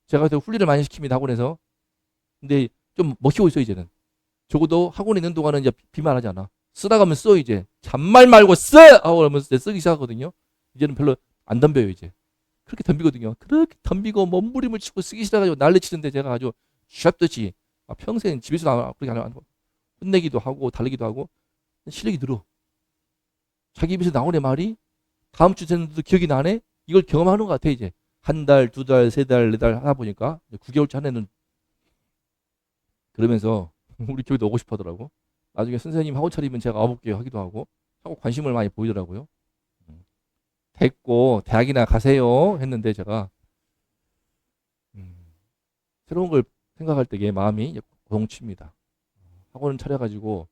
제가 그때 훈련을 많이 시킵니다, 학원에서. 근데 좀 먹히고 있어, 이제는. 적어도 학원에 있는 동안은 이제 비말하지 않아. 쓰라가면 써, 이제. 잔말 말고 써! 하고 그러면서 쓰기 시작하거든요. 이제는 별로 안 덤벼요, 이제. 그렇게 덤비거든요. 그렇게 덤비고 몸부림을 치고 쓰기 시작해가지고 난리 치는데 제가 아주 쥐잡듯이 평생 집에서 그렇게 안 하고 혼내기도 하고 달리기도 하고 실력이 늘어. 자기 입에서 나오는 말이 다음 주 되는데도 기억이 나네? 이걸 경험하는 것 같아, 이제. 한 달, 두 달, 세 달, 네 달 하다 보니까 9개월째 한 해는 그러면서 우리 교회도 오고 싶어 하더라고. 나중에 선생님 학원 차리면 제가 와볼게요 하기도 하고 하고 관심을 많이 보이더라고요. 됐고 대학이나 가세요 했는데 제가 새로운 걸 생각할 때에 마음이 고동칩니다. 학원을 차려가지고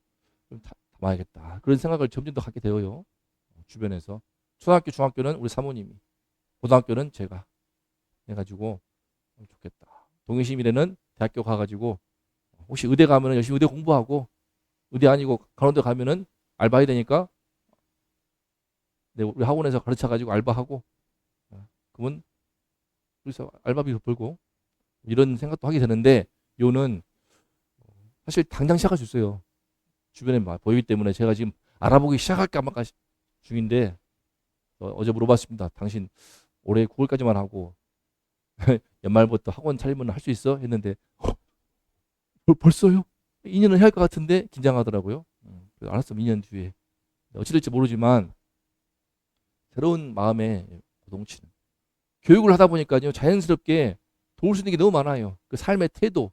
좀 담아야겠다. 그런 생각을 점점 더 갖게 되어요. 주변에서. 초등학교, 중학교는 우리 사모님이, 고등학교는 제가 해가지고 좋겠다. 동의시 미래는 대학교 가가지고 혹시 의대 가면은 열심히 의대 공부하고 의대 아니고 간호대 가면은 알바해야 되니까 네, 우리 학원에서 가르쳐가지고 알바하고 그러면 그래서 알바비도 벌고 이런 생각도 하게 되는데 요는 사실 당장 시작할 수 있어요. 주변에 보이기 때문에 제가 지금 알아보기 시작할까 말까 중인데 어제 물어봤습니다. 당신 올해 9월까지만 하고 연말부터 학원 차리면 할 수 있어? 했는데 벌써요? 2년은 해야 할 것 같은데 긴장하더라고요. 그래서 알았어, 2년 뒤에. 어찌 될지 모르지만 새로운 마음에 고동치는 교육을 하다 보니까요 자연스럽게 도울 수 있는 게 너무 많아요. 그 삶의 태도,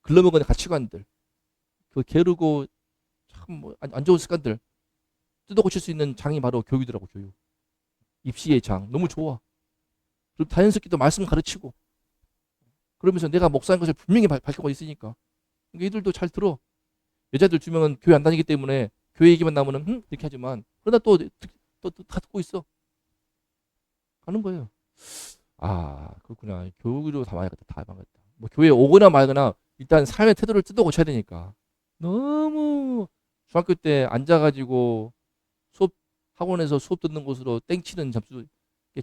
글러먹은 가치관들, 그 게으르고 참 뭐 안 좋은 습관들 뜯어 고칠 수 있는 장이 바로 교육이더라고. 교육. 입시의 장 너무 좋아. 그리고 자연스럽게 또 말씀 가르치고 그러면서 내가 목사인 것을 분명히 밝히고 있으니까 이들도 잘 들어. 여자들 2명은 교회 안 다니기 때문에 교회 얘기만 나오면 이렇게 하지만 그러다 또 다 듣고 있어. 하는 거예요. 아 그렇구나. 교육으로 담아야겠다. 다 담아야겠다. 뭐 교회 오거나 말거나 일단 삶의 태도를 뜯어 고쳐야 되니까. 너무 중학교 때 앉아가지고 수업 학원에서 수업 듣는 곳으로 땡치는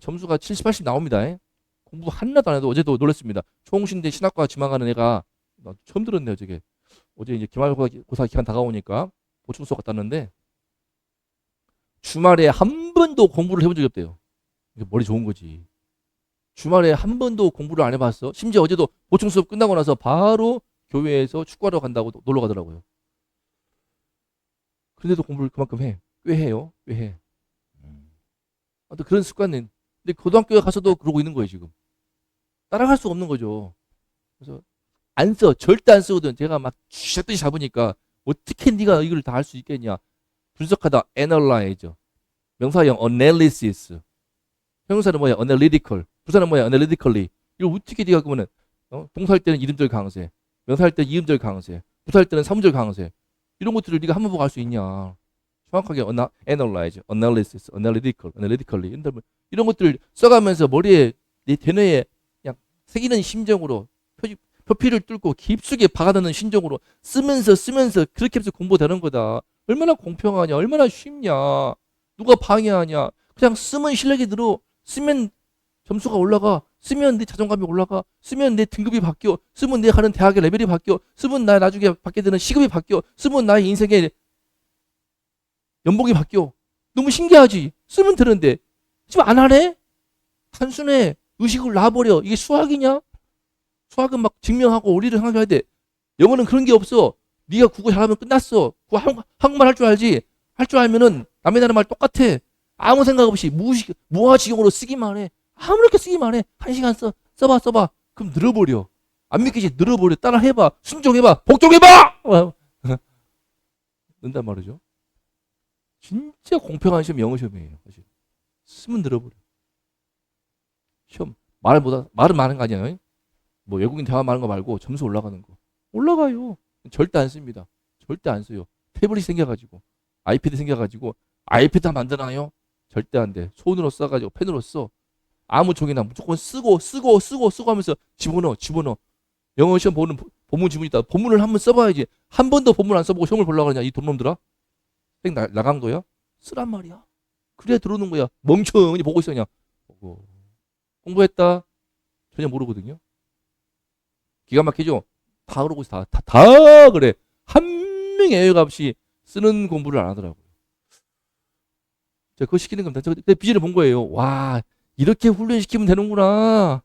점수가 70, 80 나옵니다. 공부 하나도 안 해도 어제도 놀랐습니다. 총신대 신학과 지망하는 애가 처음 들었네요. 저게 어제 이제 기말고사 기간 다가오니까 보충 수업 갔다 왔는데 주말에 한 번도 공부를 해본 적이 없대요. 이게 머리 좋은 거지. 주말에 한 번도 공부를 안 해봤어. 심지어 어제도 보충 수업 끝나고 나서 바로 교회에서 축구하러 간다고 놀러 가더라고요. 그런데도 공부를 그만큼 해. 꽤 해요. 꽤 해. 아무튼 그런 습관은. 근데 고등학교에 가서도 그러고 있는 거예요, 지금. 따라갈 수 없는 거죠. 그래서 안 써. 절대 안 쓰거든. 제가 막 쥐잡듯이 잡으니까 어떻게 네가 이걸 다 할 수 있겠냐. 분석하다 analyze. 명사형 analysis. 형용사는 뭐야? analytical. 부사는 뭐야? analytically. 이걸 어떻게 네가 그러면은 동사할 때는 이름절 강세, 명사할 때는 이음절 강세, 부사할 때는 삼음절 강세. 이런 것들을 네가 한번 보고 알 수 있냐? 정확하게 analyze, analysis, analytical, analytically 이런 것들을 써가면서 머리에 내 대뇌에 그냥 새기는 심정으로 표피를 뚫고 깊숙이 박아넣는 심정으로 쓰면서 그렇게 해서 공부되는 거다. 얼마나 공평하냐? 얼마나 쉽냐? 누가 방해하냐? 그냥 쓰면 실력이 늘어. 쓰면 점수가 올라가. 쓰면 내 자존감이 올라가. 쓰면 내 등급이 바뀌어. 쓰면 내 가는 대학의 레벨이 바뀌어. 쓰면 나 나중에 받게 되는 시급이 바뀌어. 쓰면 나의 인생의 연봉이 바뀌어. 너무 신기하지? 쓰면 되는데 지금 안 하네? 단순해. 의식을 놔버려. 이게 수학이냐? 수학은 막 증명하고 오리를 하게 해야 돼. 영어는 그런 게 없어. 네가 국어 잘하면 끝났어. 한국말 할 줄 알지? 할 줄 알면은 남의 나라 말 똑같아. 아무 생각 없이 무화지경으로 쓰기만 해. 아무렇게 쓰기만 해. 1시간 써봐. 그럼 늘어버려. 안 믿기지? 늘어버려. 따라 해봐. 순종해봐. 복종해봐! 는단 말이죠. 진짜 공평한 시험 영어 시험이에요. 사실. 쓰면 늘어버려. 시험. 말은 많은 거 아니에요? 뭐 외국인 대화 많은 거 말고 점수 올라가는 거. 올라가요. 절대 안 씁니다. 절대 안 써요. 태블릿 생겨가지고 아이패드 생겨가지고 아이패드 만드나요? 절대 안 돼. 손으로 써가지고 펜으로 써. 아무 종이나 무조건 쓰고 하면서 집어넣어. 영어 시험 보는 본문 지문 있다. 본문을 한번 써봐야지. 한 번도 본문 안 써보고 시험을 보려고 그러냐 이 돈놈들아. 나강도야? 쓰란 말이야. 그래 들어오는 거야. 멍청이 보고 있어 그냥. 공부했다. 전혀 모르거든요. 기가 막히죠? 다 그러고 있어. 다 그래. 한 명의 애가 없이 쓰는 공부를 안 하더라고요. 제가 그거 시키는 겁니다. 내 비전을 본 거예요. 와, 이렇게 훈련시키면 되는구나.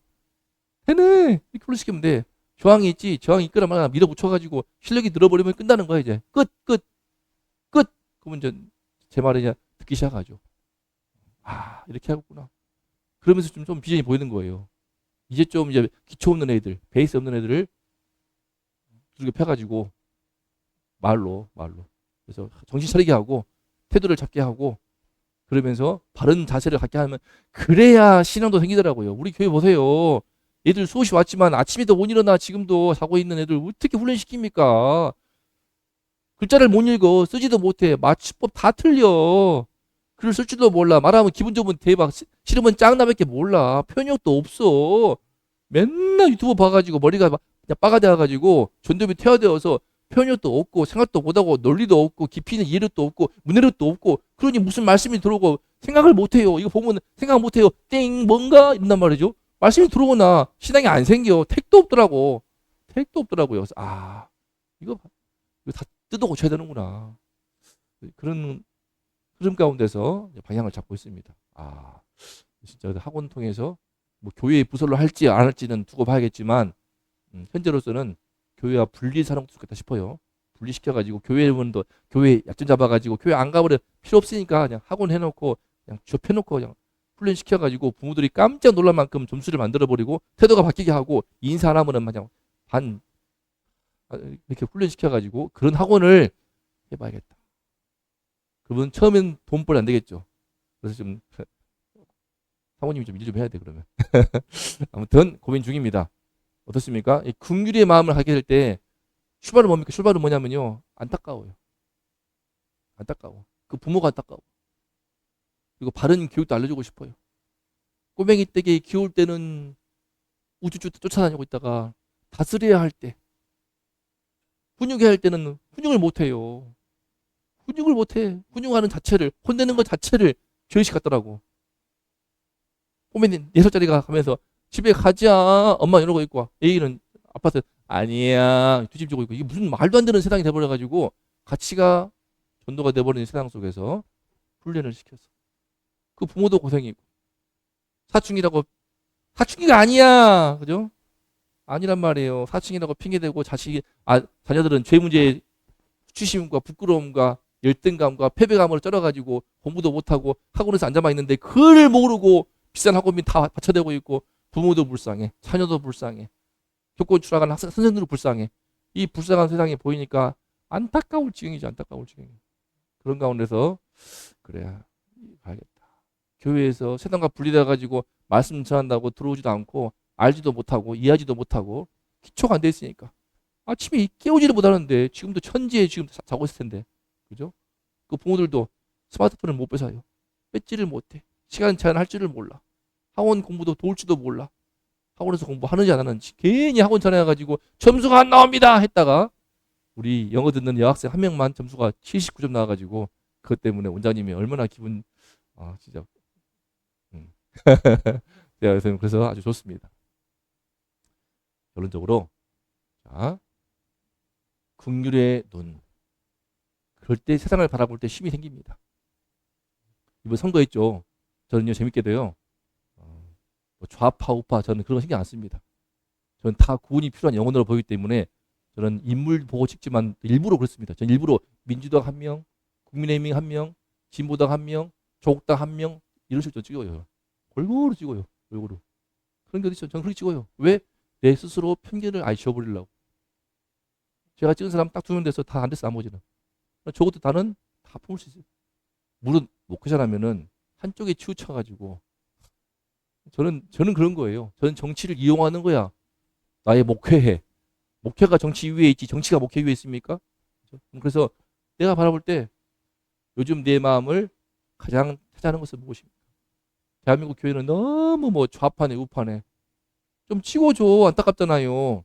되네. 이렇게 훈련시키면 돼. 저항이 있지. 저항이 있거나 말거나 밀어붙여가지고 실력이 늘어버리면 끝나는 거야, 이제. 끝. 그러면 이제 제 말을 이제 듣기 시작하죠. 아, 이렇게 하겠구나. 그러면서 좀 비전이 보이는 거예요. 이제 좀 이제 기초 없는 애들, 베이스 없는 애들을 두들겨 펴가지고 말로. 그래서 정신 차리게 하고 태도를 잡게 하고 그러면서 바른 자세를 갖게 하면 그래야 신앙도 생기더라고요. 우리 교회 보세요. 애들 수없이 왔지만 아침에도 못 일어나 지금도 자고 있는 애들 어떻게 훈련시킵니까? 글자를 못 읽어. 쓰지도 못해. 맞춤법 다 틀려. 글을 쓸 줄도 몰라. 말하면 기분 좋으면 대박. 싫으면 짱나밖에 몰라. 표현력도 없어. 맨날 유튜브 봐가지고 머리가 그냥 빠가돼가지고 전두엽이 퇴화되어서 표현력도 없고 생각도 못하고 논리도 없고 깊이 있는 이해력도 없고 문해력도 없고 그러니 무슨 말씀이 들어오고 생각을 못해요. 이거 보면 생각 못해요. 땡 뭔가 이런단 말이죠. 말씀이 들어오나 신앙이 안 생겨. 택도 없더라고. 택도 없더라고요. 그래서 이거 다 뜯어 고쳐야 되는구나. 그런 흐름 가운데서 방향을 잡고 있습니다. 진짜 학원 통해서 뭐 교회의 부설로 할지 안 할지는 두고 봐야겠지만 현재로서는 교회와 분리사랑도 좋겠다 싶어요. 분리시켜가지고 교회원도 교회 약점 잡아가지고 교회 안 가버려 필요 없으니까 그냥 학원 해놓고 그냥 접해놓고 그냥 훈련시켜가지고 부모들이 깜짝 놀랄 만큼 점수를 만들어버리고 태도가 바뀌게 하고 인사 안 하면은 그냥 이렇게 훈련시켜가지고 그런 학원을 해봐야겠다. 그러면 처음엔 돈벌이 안 되겠죠. 그래서 좀 사모님이 좀 일 좀 해야 돼 그러면. 아무튼 고민 중입니다. 어떻습니까? 이 긍휼의 마음을 하게 될 때 출발은 뭡니까? 출발은 뭐냐면요. 안타까워요. 안타까워. 그 부모가 안타까워. 그리고 바른 교육도 알려주고 싶어요. 꼬맹이 떼기 키울 때는 우쭈쭈 쫓아다니고 있다가 다스려야 할 때, 훈육해야 할 때는 훈육을 못해요. 훈육을 못해. 훈육하는 자체를, 혼내는 것 자체를 죄의식 같더라고. 꼬맹이 4살짜리가 가면서 집에 가자. 엄마 이러고 있고, 애기는 아파트 아니야. 뒤집지고 있고, 이게 무슨 말도 안 되는 세상이 돼버려가지고, 가치가 전도가 돼버리는 세상 속에서 훈련을 시켜서. 그 부모도 고생이고, 사춘기라고, 사춘기가 아니야. 그죠? 아니란 말이에요. 사춘기라고 핑계대고 자녀들은 죄 문제에 수치심과 부끄러움과 열등감과 패배감을 쩔어가지고 공부도 못하고 학원에서 앉아만 있는데 그걸 모르고 비싼 학원비 다 받쳐대고 있고 부모도 불쌍해. 자녀도 불쌍해. 교권 추락하는 학생, 선생들도 불쌍해. 이 불쌍한 세상이 보이니까 안타까울 지경이지 안타까울 지경이. 그런 가운데서 그래야 가야겠다. 교회에서 세상과 분리돼가지고 말씀 전한다고 들어오지도 않고 알지도 못하고 이해하지도 못하고 기초가 안 돼 있으니까 아침에 깨우지를 못하는데 지금도 천지에 지금 자고 있을 텐데 그죠? 그 부모들도 스마트폰을 못 뺏어요. 뺏지를 못해. 시간 제한할 줄을 몰라. 학원 공부도 도울 줄도 몰라. 학원에서 공부하는지 안 하는지 괜히 학원 전화해가지고 점수가 안 나옵니다 했다가 우리 영어 듣는 여학생 한 명만 점수가 79점 나와가지고 그것 때문에 원장님이 얼마나 기분 진짜 네, 그래서 아주 좋습니다. 결론적으로 자 긍휼의 눈 그럴 때 세상을 바라볼 때 힘이 생깁니다. 이번 선거했죠. 저는요 재밌게도요 뭐 좌파 우파 저는 그런 거 신경 안 씁니다. 저는 다 구분이 필요한 영혼으로 보이기 때문에 저는 인물 보고 찍지만 일부러 그렇습니다. 저는 일부러 민주당 1명, 국민의힘 1명, 진보당 1명, 조국당 1명 이런 식으로 찍어요. 골고루 찍어요. 골고루. 그런 게 어딨죠. 저는 그렇게 찍어요. 왜? 내 스스로 편견을 아예 지워버리려고. 제가 찍은 사람 딱 2명 돼서 다 안 됐어 나머지는. 저것도 다는 다 품을 수 있어요. 물론 목회자라면은 한쪽에 치우쳐가지고 저는 그런 거예요. 저는 정치를 이용하는 거야. 나의 목회해. 목회가 정치 위에 있지 정치가 목회 위에 있습니까? 그래서 내가 바라볼 때 요즘 내 마음을 가장 찾아하는 것은 무엇입니까? 대한민국 교회는 너무 뭐 좌파네 우파네 좀 찍어줘. 안타깝잖아요.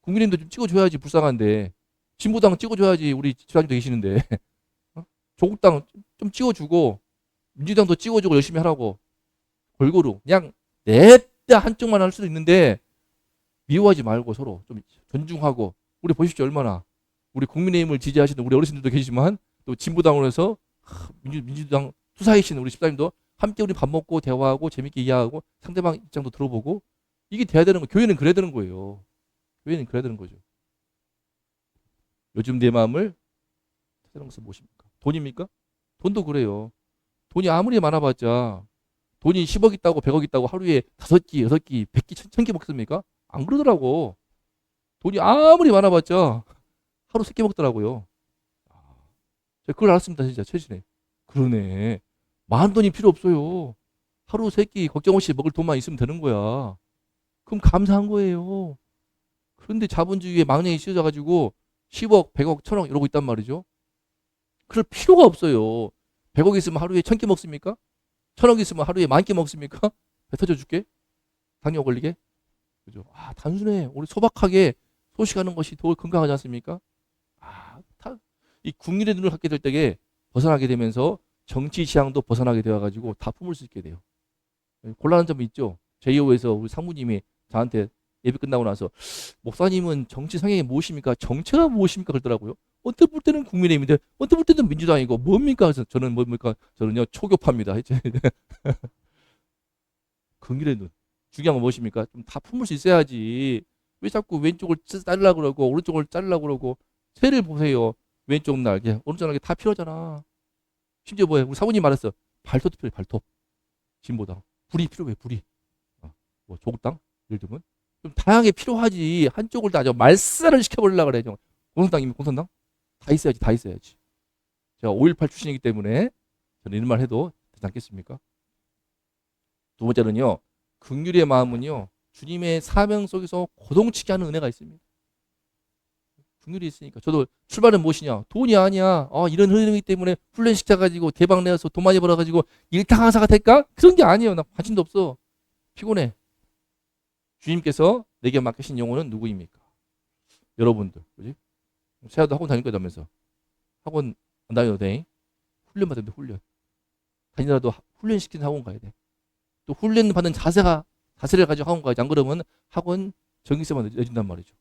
국민님도 좀 찍어줘야지 불쌍한데 진보당 찍어줘야지 우리 집사님도 계시는데 조국당 좀 찍어주고 민주당도 찍어주고 열심히 하라고 골고루 그냥 냅다 한쪽만 할 수도 있는데 미워하지 말고 서로 좀 존중하고 우리 보십시오 얼마나 우리 국민의힘을 지지하시는 우리 어르신들도 계시지만 또 진보당으로 해서 민주당 투사이신 우리 집사님도 함께 우리 밥 먹고 대화하고 재밌게 이해하고 상대방 입장도 들어보고 이게 돼야 되는 거 교회는 그래야 되는 거예요. 교회는 그래야 되는 거죠. 요즘 내 마음을 찾아는 것은 무엇입니까? 돈입니까? 돈도 그래요. 돈이 아무리 많아봤자 돈이 10억 있다고 100억 있다고 하루에 5끼, 6끼, 100끼, 1000끼 먹습니까? 안 그러더라고. 돈이 아무리 많아봤자 하루 3끼 먹더라고요. 제가 그걸 알았습니다. 진짜 최근에. 그러네. 많은 돈이 필요 없어요. 하루 3끼 걱정 없이 먹을 돈만 있으면 되는 거야. 그럼 감사한 거예요. 그런데 자본주의에 망령이 씌워져가지고 10억, 100억, 1000억 이러고 있단 말이죠. 그럴 필요가 없어요. 100억 있으면 하루에 1000끼 먹습니까? 1000억 있으면 하루에 10,000끼 먹습니까? 배 터져 줄게? 당뇨 걸리게? 그죠? 단순해. 우리 소박하게 소식하는 것이 더 건강하지 않습니까? 이 국민의 눈을 갖게 될 때에 벗어나게 되면서 정치 지향도 벗어나게 되어가지고 다 품을 수 있게 돼요. 곤란한 점이 있죠. 제2호에서 우리 상무님이 저한테 예배 끝나고 나서 목사님은 정치 성향이 무엇입니까? 정체가 무엇입니까? 그러더라고요. 언뜻 볼 때는 국민의힘인데 언뜻 볼 때는 민주당이고 뭡니까? 그래서 저는 뭡니까? 저는요 초교파입니다. 국민의 눈. 중요한 건 무엇입니까? 좀 다 품을 수 있어야지. 왜 자꾸 왼쪽을 자르려고 그러고 오른쪽을 자르려고 그러고 새를 보세요. 왼쪽 날개, 오른쪽 날개 다 필요하잖아. 심지어 뭐예요? 우리 사모님 말했어. 발톱도 필요해, 발톱. 진보당. 불이 필요해, 불이. 뭐 조국 당? 예를 들면. 좀 다양하게 필요하지. 한쪽을 다 말살을 시켜버리려고 그래. 공산당이면 공산당? 다 있어야지, 다 있어야지. 제가 5.18 출신이기 때문에 저는 이런 말 해도 되지 않겠습니까? 두 번째는요. 긍휼의 마음은요. 주님의 사명 속에서 고동치게 하는 은혜가 있습니다. 긍휼이 있으니까. 저도 출발은 무엇이냐? 돈이 아니야. 이런 흐름이기 때문에 훈련시켜가지고 대박 내서 돈 많이 벌어가지고 일타강사가 될까? 그런 게 아니에요. 나 관심도 없어. 피곤해. 주님께서 내게 맡기신 영혼은 누구입니까? 여러분들. 그지? 세아도 학원 다닐 거다면서. 학원 안 다녀도 돼. 훈련 받으면 돼, 훈련. 다니더라도 훈련시키는 학원 가야 돼. 또 훈련 받는 자세를 가지고 학원 가야지. 안 그러면 학원 전기세만 내준단 말이죠.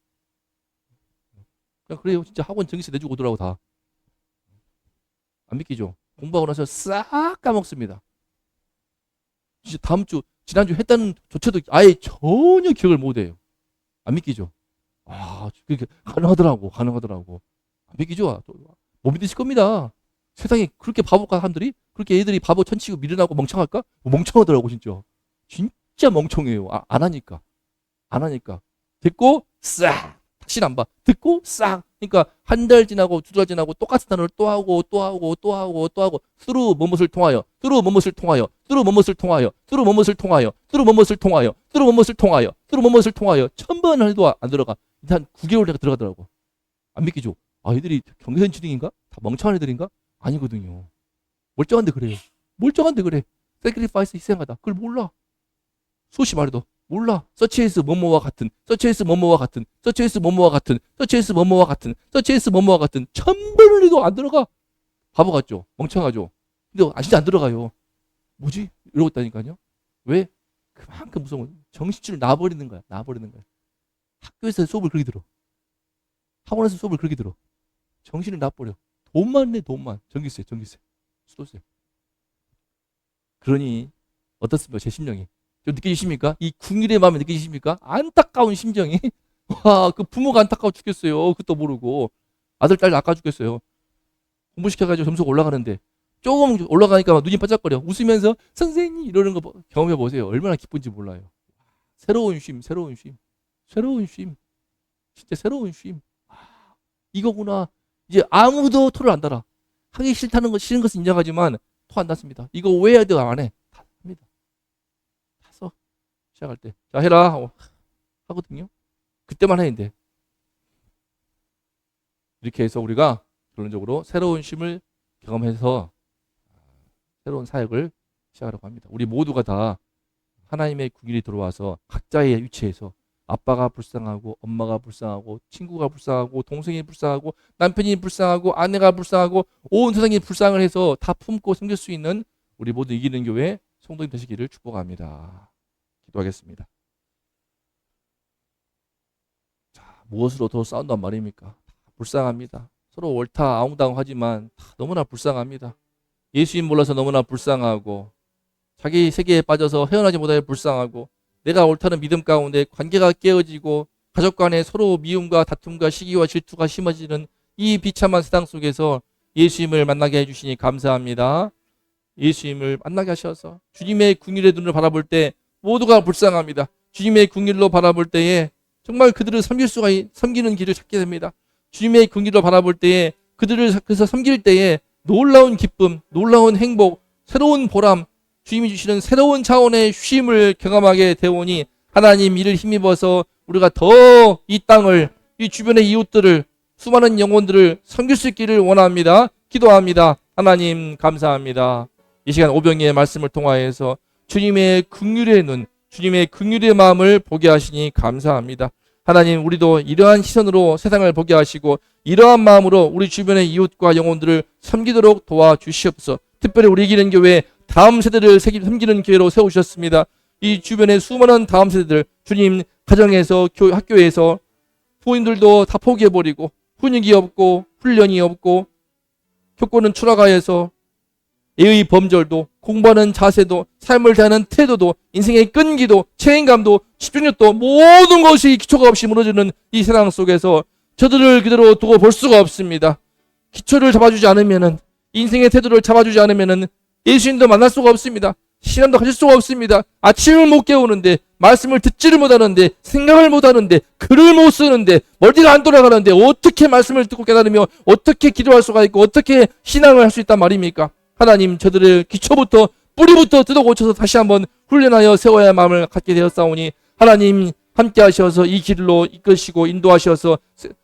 그냥 그래요. 진짜 학원 전기세 내주고 오더라고 다. 안 믿기죠? 공부하고 나서 싹 까먹습니다. 진짜 다음 주 지난주 했다는 조차도 아예 전혀 기억을 못해요. 안 믿기죠? 그렇게 가능하더라고. 안 믿기죠? 못 믿으실 겁니다. 세상에 그렇게 바보가 사람들이? 그렇게 애들이 바보 천치고 미련하고 멍청할까? 멍청하더라고 진짜. 진짜 멍청해요. 안 하니까. 듣고 싹 다시는 안 봐. 듣고 싹. 그러니까 한 달 지나고 두 달 지나고 똑같은 단어를 또 하고 스루 뭐뭇을 통하여 천 번 해도 안 들어가. 한 9개월 내가 들어가더라고. 안 믿기죠? 애들이 경계선 지능인가? 다 멍청한 애들인가? 아니거든요. 멀쩡한데 그래요. sacrifice 희생하다. 그걸 몰라. 수시 말해도 몰라. 서치에스 뭐뭐와 같은 천 번을 해도 안 들어가. 바보 같죠? 멍청하죠? 근데 진짜 안 들어가요. 뭐지? 이러고 있다니까요. 왜? 그만큼 무서운 정신줄을 놔버리는 거야. 학교에서 수업을 그렇게 들어. 학원에서 수업을 그렇게 들어. 정신을 놔버려. 돈만 내, 돈만. 전기세, 수도세. 그러니 어떻습니까? 제 심령이. 좀 느끼십니까? 이 국률의 마음이 느끼십니까? 안타까운 심정이. 그 부모가 안타까워 죽겠어요. 그것도 모르고. 아들, 딸 아까 죽겠어요. 공부시켜가지고 점수가 올라가는데 조금 올라가니까 막 눈이 반짝거려. 웃으면서 선생님 이러는 거 경험해 보세요. 얼마나 기쁜지 몰라요. 새로운 쉼. 진짜 새로운 쉼. 이거구나. 이제 아무도 토를 안 달아. 하기 싫은 것은 인정하지만 토 안 났습니다. 이거 왜 해야 돼? 안 해. 다 합니다. 다 시작할 때. 자, 해라. 하거든요. 그때만 했는데. 이렇게 해서 우리가 결론적으로 새로운 쉼을 경험해서 새로운 사역을 시작하려고 합니다. 우리 모두가 다 하나님의 국일이 들어와서 각자의 위치에서 아빠가 불쌍하고 엄마가 불쌍하고 친구가 불쌍하고 동생이 불쌍하고 남편이 불쌍하고 아내가 불쌍하고 온 세상이 불쌍을 해서 다 품고 섬길 수 있는 우리 모두 이기는 교회 성도님 되시기를 축복합니다. 기도하겠습니다. 자, 무엇으로 더 싸운단 말입니까? 불쌍합니다. 서로 옳다 아웅다웅하지만 너무나 불쌍합니다. 예수님 몰라서 너무나 불쌍하고 자기 세계에 빠져서 헤어나지 못하여 불쌍하고 내가 옳다는 믿음 가운데 관계가 깨어지고 가족 간에 서로 미움과 다툼과 시기와 질투가 심해지는 이 비참한 세상 속에서 예수님을 만나게 해주시니 감사합니다. 예수님을 만나게 하셔서 주님의 긍휼의 눈을 바라볼 때 모두가 불쌍합니다. 주님의 긍휼로 바라볼 때에 정말 그들을 섬기는 길을 찾게 됩니다. 주님의 긍휼로 바라볼 때에 그들을 그래서 섬길 때에 놀라운 기쁨, 놀라운 행복, 새로운 보람, 주님이 주시는 새로운 차원의 쉼을 경험하게 되오니 하나님 이를 힘입어서 우리가 더 이 땅을, 이 주변의 이웃들을 수많은 영혼들을 섬길 수 있기를 원합니다. 기도합니다. 하나님 감사합니다. 이 시간 오병이의 말씀을 통하여서 주님의 긍휼의 눈, 주님의 긍휼의 마음을 보게 하시니 감사합니다. 하나님, 우리도 이러한 시선으로 세상을 보게 하시고 이러한 마음으로 우리 주변의 이웃과 영혼들을 섬기도록 도와주시옵소서. 특별히 우리 기는 교회 다음 세대를 섬기는 교회로 세우셨습니다. 이 주변의 수많은 다음 세대들, 주님, 가정에서 학교에서 부모님들도 다 포기해버리고 훈육이 없고 훈련이 없고 교권은 추락하여서 예의 범절도, 공부하는 자세도, 삶을 대하는 태도도, 인생의 끈기도, 책임감도, 집중력도 모든 것이 기초가 없이 무너지는 이 세상 속에서 저들을 그대로 두고 볼 수가 없습니다. 기초를 잡아주지 않으면은, 인생의 태도를 잡아주지 않으면은 예수님도 만날 수가 없습니다. 신앙도 가질 수가 없습니다. 아침을 못 깨우는데, 말씀을 듣지를 못하는데, 생각을 못하는데, 글을 못 쓰는데, 머리가 안 돌아가는데 어떻게 말씀을 듣고 깨달으며 어떻게 기도할 수가 있고 어떻게 신앙을 할 수 있단 말입니까? 하나님, 저들을 기초부터 뿌리부터 뜯어 고쳐서 다시 한번 훈련하여 세워야 할 마음을 갖게 되었사오니 하나님 함께 하셔서 이 길로 이끄시고 인도하셔서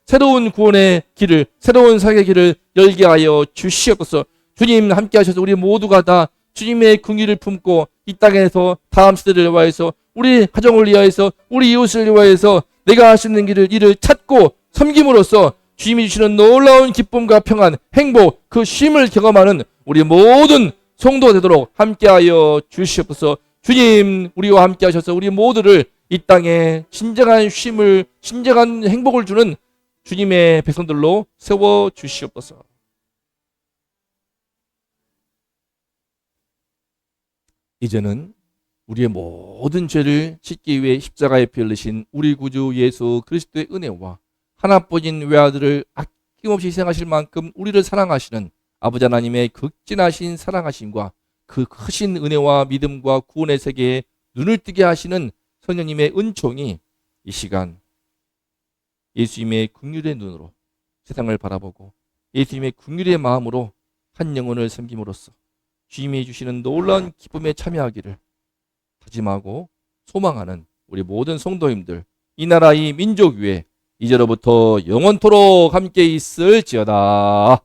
새로운 구원의 길을, 새로운 사역의 길을 열게 하여 주시옵소서. 주님 함께 하셔서 우리 모두가 다 주님의 긍휼을 품고 이 땅에서 다음 세대를 위하여서, 우리 가정을 위하여서, 우리 이웃을 위하여서 내가 할 수 있는 일을 찾고 섬김으로써 주님이 주시는 놀라운 기쁨과 평안, 행복, 그 쉼을 경험하는 우리 모든 성도가 되도록 함께하여 주시옵소서. 주님, 우리와 함께 하셔서 우리 모두를 이 땅에 진정한 쉼을, 진정한 행복을 주는 주님의 백성들로 세워 주시옵소서. 이제는 우리의 모든 죄를 씻기 위해 십자가에 피 흘리신 우리 구주 예수 그리스도의 은혜와 하나뿐인 외아들을 아낌없이 희생하실 만큼 우리를 사랑하시는 아버지 하나님의 극진하신 사랑하심과 그 크신 은혜와 믿음과 구원의 세계에 눈을 뜨게 하시는 성령님의 은총이 이 시간 예수님의 긍휼의 눈으로 세상을 바라보고 예수님의 긍휼의 마음으로 한 영혼을 섬김으로써 주님이 주시는 놀라운 기쁨에 참여하기를 다짐하고 소망하는 우리 모든 성도님들, 이 나라 이 민족 위에 이제로부터 영원토록 함께 있을지어다.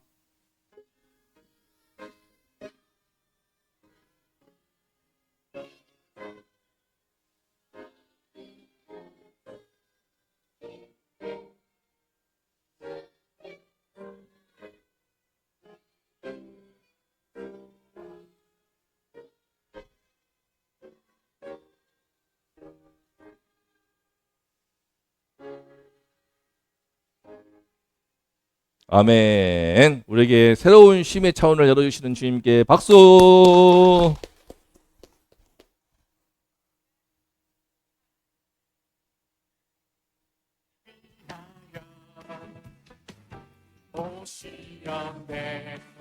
아멘. 우리에게 새로운 쉼의 차원을 열어주시는 주님께 박수. 오시옵네.